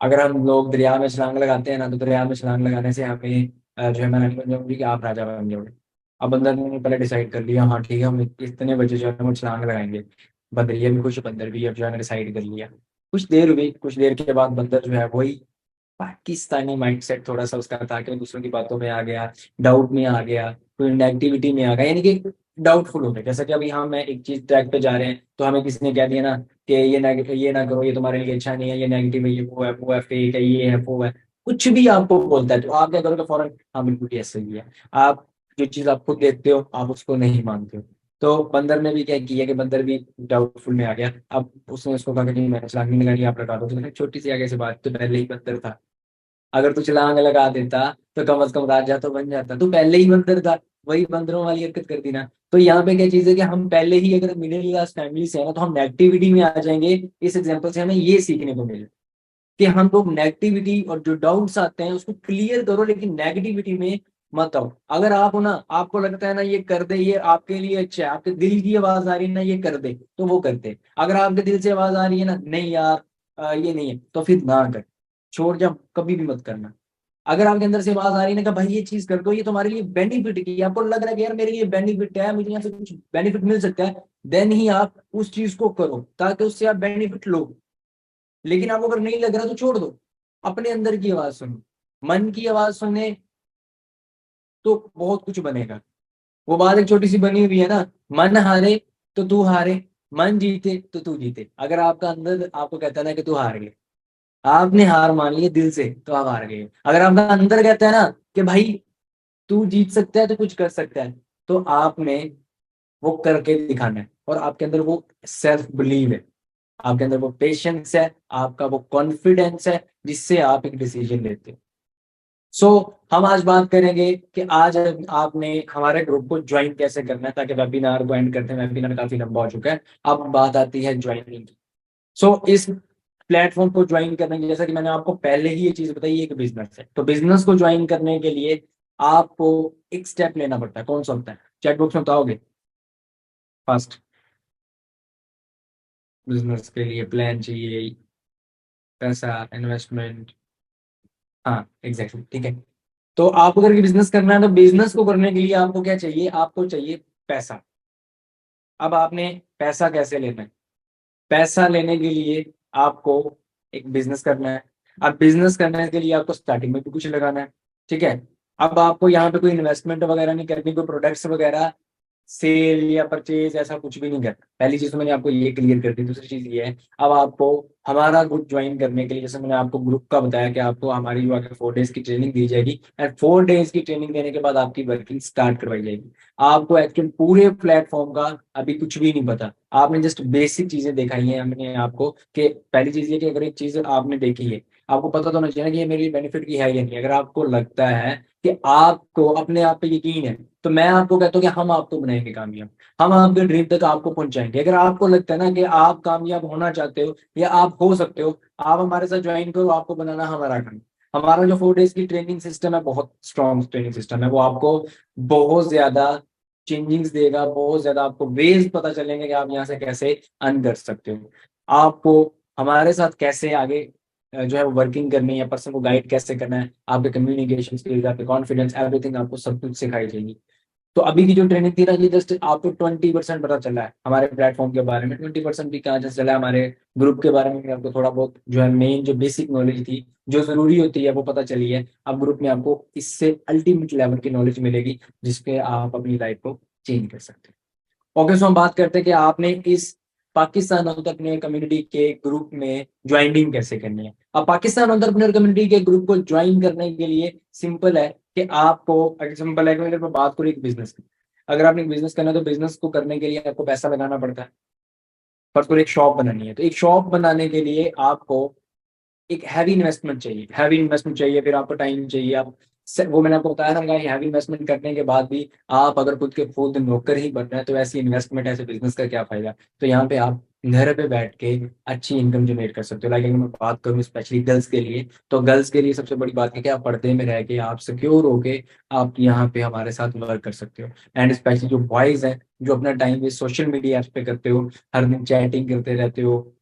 अगर हम लोग दरिया में छलांग लगाते हैं ना, तो दरिया में छलांग लगाने से हमें जो है मैं रानी बन जाऊंगी कि आप राजा बन जाओगे। अब बंदर ने पहले डिसाइड कर लिया, हाँ ठीक है, हम इतने बजे जो है वो छलांग लगाएंगे। बंदरिया भी खुश, बंदर भी अब जो है डिसाइड कर लिया। कुछ देर हुई, कुछ देर के बाद बंदर जो है वही पाकिस्तानी माइंडसेट थोड़ा सा उसका था कि वो दूसरों की बातों में आ गया, डाउट में आ गया, कोई नेगेटिविटी में आ गया, यानी कि डाउटफुल हो गया। जैसा कि अभी हम एक चीज ट्रैक पे जा रहे हैं तो हमें किसी ने कह दिया ना कि ये ना करो, ये तुम्हारे लिए अच्छा नहीं है, ये नेगेटिव है, ये वो है फेक है, ये है वो है, कुछ भी आपको बोलता है तो आप क्या करोगे फौरन, हाँ बिल्कुल ये सही है। आप जो चीज आप खुद देखते हो आप उसको नहीं मानते हो। तो बंदर ने भी क्या किया कि बंदर भी डाउटफुल में आ गया। अब उसने उसको कहा कि नहीं मैंने छलांग नहीं लगानी, आप लगा दो। तो मैंने छोटी सी आगे से बात, तो पहले ही बंदर था, अगर तू छलांग लगा देता तो कम से कम राजा तो बन जाता। तू पहले ही बंदर था, वही बंदरों वाली हरकत कर दी ना। तो यहाँ पे क्या चीज है कि हम पहले ही अगर मिडिल क्लास फैमिली से है ना तो हम नेगेटिविटी में आ जाएंगे। इस एग्जाम्पल से हमें ये सीखने को मिले कि हम लोग नेगेटिविटी और जो डाउट्स आते हैं उसको क्लियर करो, लेकिन नेगेटिविटी में मत आओ। अगर आप हो ना, आपको लगता है ना ये कर दे, ये आपके लिए अच्छा है, आपके दिल की आवाज आ रही है ना ये कर दे, तो वो करते। अगर आपके दिल से आवाज आ रही है ना नहीं यार ये नहीं है, तो फिर ना कर, छोड़ जा, कभी भी मत करना। अगर आपके अंदर से आवाज आ रही है ना कि भाई ये चीज कर दो, ये तुम्हारे लिए बेनिफिट की, आपको लग रहा है कि यार मेरे लिए बेनिफिट है, मुझे यहाँ से कुछ बेनिफिट मिल सकता है, देन ही आप उस चीज को करो ताकि उससे आप बेनिफिट लो। लेकिन आपको अगर नहीं लग रहा तो छोड़ दो। अपने अंदर की आवाज सुनो, मन की आवाज सुने तो बहुत कुछ बनेगा। वो बात एक छोटी सी बनी हुई है ना, मन हारे तो तू हारे, मन जीते तो तू जीते। अगर आपका अंदर आपको कहता है ना कि तू हार गए, आपने हार मान ली दिल से, तो आप हार गए। अगर आपका अंदर कहता है ना कि भाई तू जीत सकता है तो कुछ कर सकता है, तो आपने वो करके दिखाना है। और आपके अंदर वो सेल्फ बिलीव है, आपके अंदर वो पेशेंस है, आपका वो कॉन्फिडेंस है जिससे आप एक डिसीजन लेते हो। सो हम आज बात करेंगे कि आज आपने हमारे ग्रुप को ज्वाइन कैसे करना है, ताकि वेबिनार को एंड करते हैं, वेबिनार काफी लंबा हो चुका है। अब बात आती है ज्वाइनिंग की। सो इस प्लेटफॉर्म को ज्वाइन करने की, जैसा कि मैंने आपको पहले ही ये चीज बताई, एक बिजनेस है, तो बिजनेस को ज्वाइन करने के लिए आपको एक स्टेप लेना पड़ता है। कौन सा होता है, चैट बॉक्स में बताओगे? फर्स्ट, बिजनेस के लिए प्लान चाहिए, पैसा, इन्वेस्टमेंट। हाँ एग्जैक्टली, ठीक है। तो आपको अगर बिजनेस करना है तो बिजनेस को करने के लिए आपको क्या चाहिए, आपको चाहिए पैसा। अब आपने पैसा कैसे लेना है? पैसा लेने के लिए आपको एक बिजनेस करना है। अब बिजनेस करने के लिए आपको स्टार्टिंग में भी कुछ लगाना है, ठीक है। अब आपको यहाँ पे कोई इन्वेस्टमेंट वगैरह नहीं करनी, कोई प्रोडक्ट्स वगैरह सेल या परचेज ऐसा कुछ भी नहीं करना। पहली चीज तो मैंने आपको ये क्लियर कर दी। दूसरी चीज ये है, अब आपको हमारा ग्रुप ज्वाइन करने के लिए, जैसे मैंने आपको ग्रुप का बताया कि आपको हमारी जो आगे 4 डेज की ट्रेनिंग दी जाएगी, एंड 4 डेज की ट्रेनिंग देने के बाद आपकी वर्किंग स्टार्ट करवाई जाएगी। आपको एक्चुअल पूरे प्लेटफॉर्म का अभी कुछ भी नहीं पता, आपने जस्ट बेसिक चीजें दिखाई हैं हमने आपको। कि पहली चीज ये कि अगर एक चीज आपने देखी है, आपको पता तो होना चाहिए ना कि ये मेरे लिए बेनिफिट की है या नहीं। अगर आपको लगता है कि आपको अपने आप पे यकीन है, तो मैं आपको कहता हूँ कि हम आपको बनाएंगे कामयाब, हम आपके ड्रीम तक आपको पहुंचाएंगे। अगर आपको लगता है ना कि आप कामयाब होना चाहते हो या आप हो सकते हो, आप हमारे साथ ज्वाइन करो, आपको बनाना हमारा काम। हमारा जो 4 डेज की ट्रेनिंग सिस्टम है, बहुत स्ट्रॉन्ग ट्रेनिंग सिस्टम है, वो आपको बहुत ज्यादा चेंजिंग्स देगा, बहुत ज्यादा आपको वेज पता चलेंगे कि आप यहाँ से कैसे अर्न कर सकते हो। आपको हमारे साथ कैसे आगे जो है वर्किंग करनी है, पर्सन को गाइड कैसे करना है, आपके कम्युनिकेशन स्किल्स, आपके कॉन्फिडेंस, एवरीथिंग आपको सब कुछ सिखाई जाएगी। तो अभी की जो ट्रेनिंग थी ना, ये जस्ट आपको 20% पता चला है हमारे प्लेटफॉर्म के बारे में। 20% भी कहाँ जस्ट चला है, हमारे ग्रुप के बारे में भी आपको थोड़ा बहुत जो है मेन जो बेसिक नॉलेज थी, जो जरूरी होती है, वो पता चली है। अब ग्रुप में आपको इससे अल्टीमेट लेवल की नॉलेज मिलेगी जिसके आप अपनी लाइफ को चेंज कर सकते हैं। ओके, सो हम बात करते हैं कि आपने इस पाकिस्तान एंटरप्रेन्योर कम्युनिटी के ग्रुप में ज्वाइनिंग कैसे करनी है। अब पाकिस्तान एंटरप्रेन्योर कम्युनिटी के ग्रुप को ज्वाइन करने के लिए सिंपल है कि आपको, सिंपल है कि अगर मैं बात करूँ एक बिजनेस की, अगर आपने बिजनेस करना है तो बिजनेस को करने के लिए आपको पैसा लगाना पड़ता है। फर्स्ट को एक शॉप बनानी है, तो एक शॉप बनाने के लिए आपको एक हैवी इन्वेस्टमेंट चाहिए, हैवी इन्वेस्टमेंट चाहिए, फिर आपको टाइम चाहिए। आप वो मैंने आपको बताया था कि हैवी इन्वेस्टमेंट करने के बाद भी आप अगर खुद के खुद नौकर ही बन रहे हैं तो ऐसी इन्वेस्टमेंट, ऐसे बिजनेस का क्या फायदा। तो यहाँ पे आप घर पे बैठ के अच्छी इनकम जनरेट कर सकते हो। लाइक अगर मैं बात करूँ स्पेशली गर्ल्स के लिए, तो गर्ल्स के लिए सबसे बड़ी बात है कि आप पर्दे में रह के आप सिक्योर होके आप यहाँ पे हमारे साथ वर्क कर सकते हो। एंड स्पेशली जो बॉयज हैं जो अपना time waste social media apps पे करते हो, हर दिन चैटिंग करते रहते हो,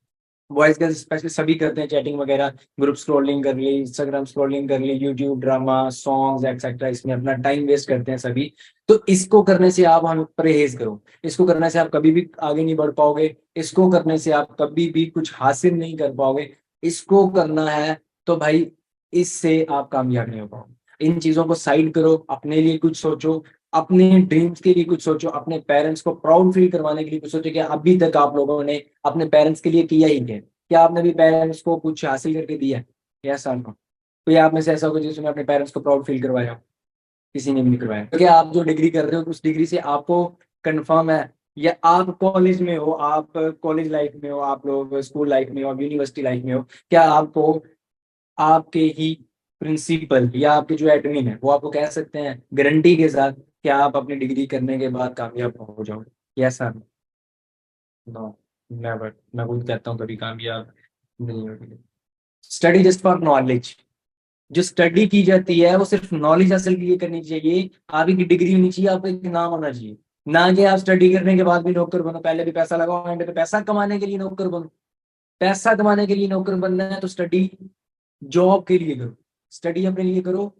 बॉयज गर्ल्स स्पेशली सभी करते हैं चैटिंग वगैरह, ग्रुप स्क्रॉलिंग कर ली, इंस्टाग्राम स्क्रॉलिंग कर ली, यूट्यूब ड्रामा सॉन्ग्स एक्सेट्रा, इसमें अपना टाइम वेस्ट करते हैं सभी। तो इसको करने से आप हम परहेज करो, इसको करने से आप कभी भी आगे नहीं बढ़ पाओगे, इसको करने से आप कभी भी कुछ हासिल नहीं कर पाओगे। इसको करना है तो भाई इससे आप कामयाब नहीं हो पाओगे। इन चीजों को साइड करो, अपने लिए कुछ सोचो, अपने ड्रीम्स के लिए कुछ सोचो, अपने पेरेंट्स को प्राउड फील करवाने के लिए कुछ सोचो कि अभी तक आप लोगों ने अपने पेरेंट्स के लिए किया ही क्या? क्या आपने भी पेरेंट्स को कुछ हासिल करके दिया है? यस और नो? कोई आप में से ऐसा होगा जिसने अपने पेरेंट्स को प्राउड फील करवाया हो? किसी ने भी नहीं करवाया। क्योंकि आप जो डिग्री कर रहे हो उस डिग्री से आपको कंफर्म है, या आप कॉलेज में हो, आप कॉलेज लाइफ में हो, आप लोग स्कूल लाइफ में हो, यूनिवर्सिटी लाइफ में हो, क्या आपको आपके ही प्रिंसिपल या आपके जो एडमिन है वो आपको कह सकते हैं गारंटी के साथ कि आप अपनी डिग्री करने के बाद कामयाब हो जाओगे? Yes sir? No, never. मैं खुद कहता हूँ कभी कामयाब नहीं होगी। Study just for knowledge. जो स्टडी की जाती है वो सिर्फ नॉलेज हासिल के लिए करनी चाहिए, आपकी डिग्री होनी चाहिए, आपका एक नाम होना चाहिए। ना कि आप स्टडी करने के बाद भी नौकर बनो, पहले भी पैसा लगाओ, एंड पे पैसा कमाने के लिए नौकर बनो। पैसा कमाने के लिए नौकर बनना है तो स्टडी जॉब के लिए करो, स्टडी अपने लिए करो,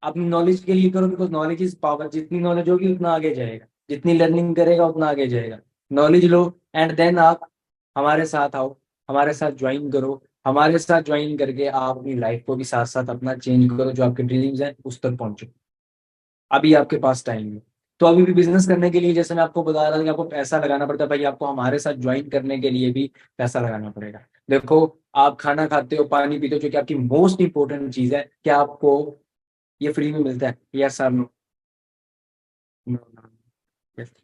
अपनी नॉलेज के लिए करो, बिकॉज नॉलेज इज पावर। जितनी नॉलेज होगी उतना आगे जाएगा, जितनी लर्निंग करेगा उतना आगे जाएगा। नॉलेज लो एंड देन आप हमारे साथ आओ, हमारे साथ ज्वाइन करो, हमारे साथ ज्वाइन करके आप अपनी लाइफ को भी साथ साथ अपना चेंज करो, जो आपके ड्रीम्स हैं उस तक पहुंचो। अभी आपके पास टाइम है। तो अभी भी बिजनेस करने के लिए जैसे मैं आपको बता रहा था कि आपको पैसा लगाना पड़ता है, भाई आपको हमारे साथ ज्वाइन करने के लिए भी पैसा लगाना पड़ेगा। देखो, आप खाना खाते हो, पानी पीते हो, जो कि आपकी मोस्ट इंपॉर्टेंट चीज है, क्या आपको ये फ्री में मिलता है? Yes sir? नो?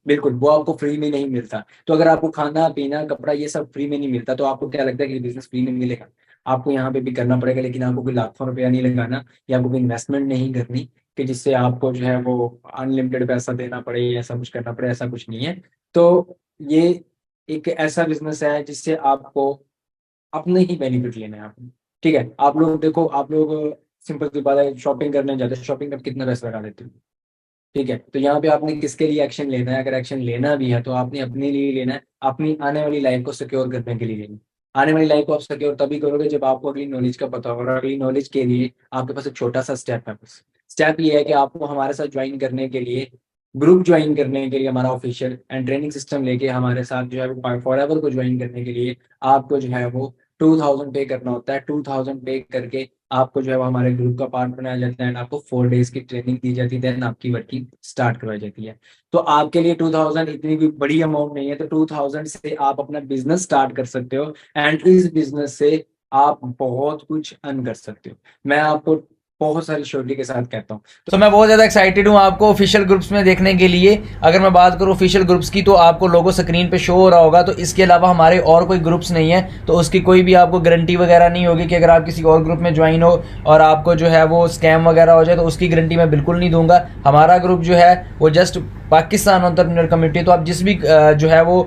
बिल्कुल, वो आपको फ्री में नहीं मिलता। तो अगर आपको खाना पीना कपड़ा ये सब फ्री में नहीं मिलता, तो आपको क्या लगता है कि बिजनेस फ्री में मिलेगा? आपको यहाँ पे भी करना पड़ेगा, लेकिन आपको कोई लाखों रुपया नहीं लगाना, या आपको कोई इन्वेस्टमेंट नहीं करनी कि जिससे आपको जो है वो अनलिमिटेड पैसा देना पड़े या ऐसा कुछ करना पड़े, ऐसा कुछ नहीं है। तो ये एक ऐसा बिजनेस है जिससे आपको अपने ही बेनिफिट लेने हैं आपने। ठीक है, आप लोग देखो, आप लोग सिंपल सी बात है, शॉपिंग करने जाते हैं, शॉपिंग में कितना पैसा लगा देते हो? ठीक है, तो यहाँ पे आपने किसके लिए एक्शन लेना है? अगर एक्शन लेना भी है तो आपने अपने लिए लेना है, अपनी आने वाली लाइफ को सिक्योर करने के लिए लेना है। आने वाली लाइफ को आप सिक्योर तभी करोगे जब आपको अगली नॉलेज का पता होगा। और अगली नॉलेज के लिए आपके पास एक छोटा सा स्टेप है, बस स्टेप ये है कि आपको हमारे साथ ज्वाइन करने के लिए, ग्रुप ज्वाइन करने के लिए, हमारा ऑफिशियल एंड ट्रेनिंग सिस्टम लेके हमारे साथ जो है वो फॉरएवर को ज्वाइन करने के लिए आपको जो है वो 2000 पे करना होता है। 2000 पे करके आपको जो है वो हमारे ग्रुप का पार्ट बनाया जाता है एंड आपको 4 डेज की ट्रेनिंग दी जाती है, देन आपकी वर्किंग स्टार्ट करवाई जाती है। तो आपके लिए 2000 इतनी कोई बड़ी अमाउंट नहीं है, तो 2000 से आप अपना बिजनेस स्टार्ट कर सकते हो एंड इस बिजनेस से आप बहुत कुछ अर्न कर सकते हो। मैं आपको बहुत सारी श्योरिटी के साथ कहता हूँ। तो मैं बहुत ज़्यादा एक्साइटेड हूँ आपको ऑफिशियल ग्रुप्स में देखने के लिए। अगर मैं बात करूँ ऑफिशियल ग्रुप्स की, तो आपको लोगो स्क्रीन पे शो हो रहा होगा। तो इसके अलावा हमारे और कोई ग्रुप्स नहीं है, तो उसकी कोई भी आपको गारंटी वगैरह नहीं होगी कि अगर आप किसी और ग्रुप में ज्वाइन हो और आपको जो है वो स्कैम वगैरह हो जाए, तो उसकी गारंटी मैं बिल्कुल नहीं दूंगा। हमारा ग्रुप जो है वो जस्ट पाकिस्तान एंटरप्रेन्योर कम्युनिटी। तो आप जिस भी जो है वो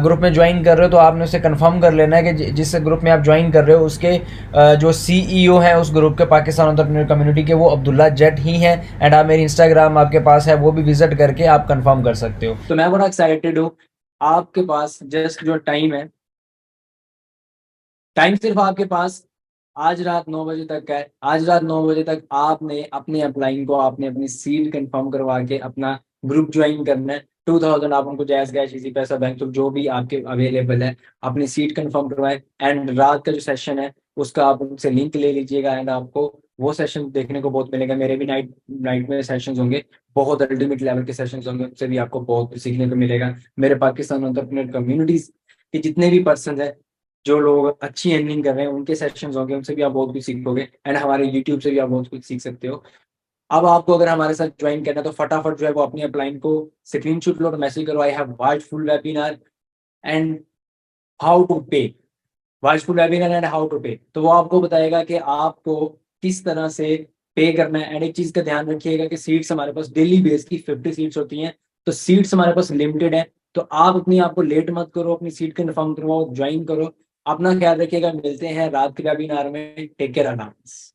ग्रुप में ज्वाइन कर रहे हो, तो आपने उसे कंफर्म कर लेना है कि जिस ग्रुप में आप ज्वाइन कर रहे हो उसके जो सीईओ हैं उस ग्रुप के पाकिस्तान एंटरप्रेन्योर कम्युनिटी के, वो अब्दुल्ला जट ही हैं। एंड आप मेरी इंस्टाग्राम आपके पास है, वो भी विजिट करके आप कंफर्म कर सकते हो। तो मैं बड़ा एक्साइटेड हूँ। आपके पास जस्ट जो टाइम है, टाइम सिर्फ आपके पास आज रात 9 बजे तक का है। आज रात 9 बजे तक आपने अपने अपलाइन को, आपने अपनी सीट कंफर्म करवा के अपना ग्रुप ज्वाइन करना है। 2000 आप उनको जैस कैश इजी पैसा बैंक तो जो भी आपके अवेलेबल है, अपनी सीट कंफर्म करवाएं एंड रात का जो सेशन है उसका आप उनसे लिंक ले लीजिएगा एंड आपको वो सेशन देखने को बहुत मिलेगा। मेरे भी नाइट में सेशंस होंगे, बहुत अल्टीमेट लेवल के सेशंस होंगे, उनसे भी आपको बहुत कुछ सीखने को मिलेगा। मेरे पाकिस्तान एंटरप्रेन्योर कम्युनिटीज के जितने भी पर्सन है, जो लोग अच्छी अर्निंग कर रहे हैं, उनके सेशंस होंगे, उनसे भी आप बहुत कुछ सीखोगे एंड हमारे यूट्यूब से भी आप बहुत कुछ सीख सकते हो। अब आपको अगर हमारे साथ ज्वाइन करना है तो फटाफट जो है वो अपनी अपलाइन को स्क्रीनशॉट लो और मैसेज करो, I have watched full webinar and how to pay. Watch full webinar and how to pay, तो वो आपको बताएगा कि आपको किस तरह से पे करना है। एंड एक चीज का ध्यान रखिएगा कि सीट्स हमारे पास डेली बेस की 50 सीट्स होती हैं, तो सीट्स हमारे पास लिमिटेड है। तो आप अपनी आपको लेट मत करो, अपनी सीट कंफर्म करवाओ, ज्वाइन करो। अपना ख्याल रखिएगा, मिलते हैं रात के वेबिनार में। टेक केयर, अल्लाह हाफिज़।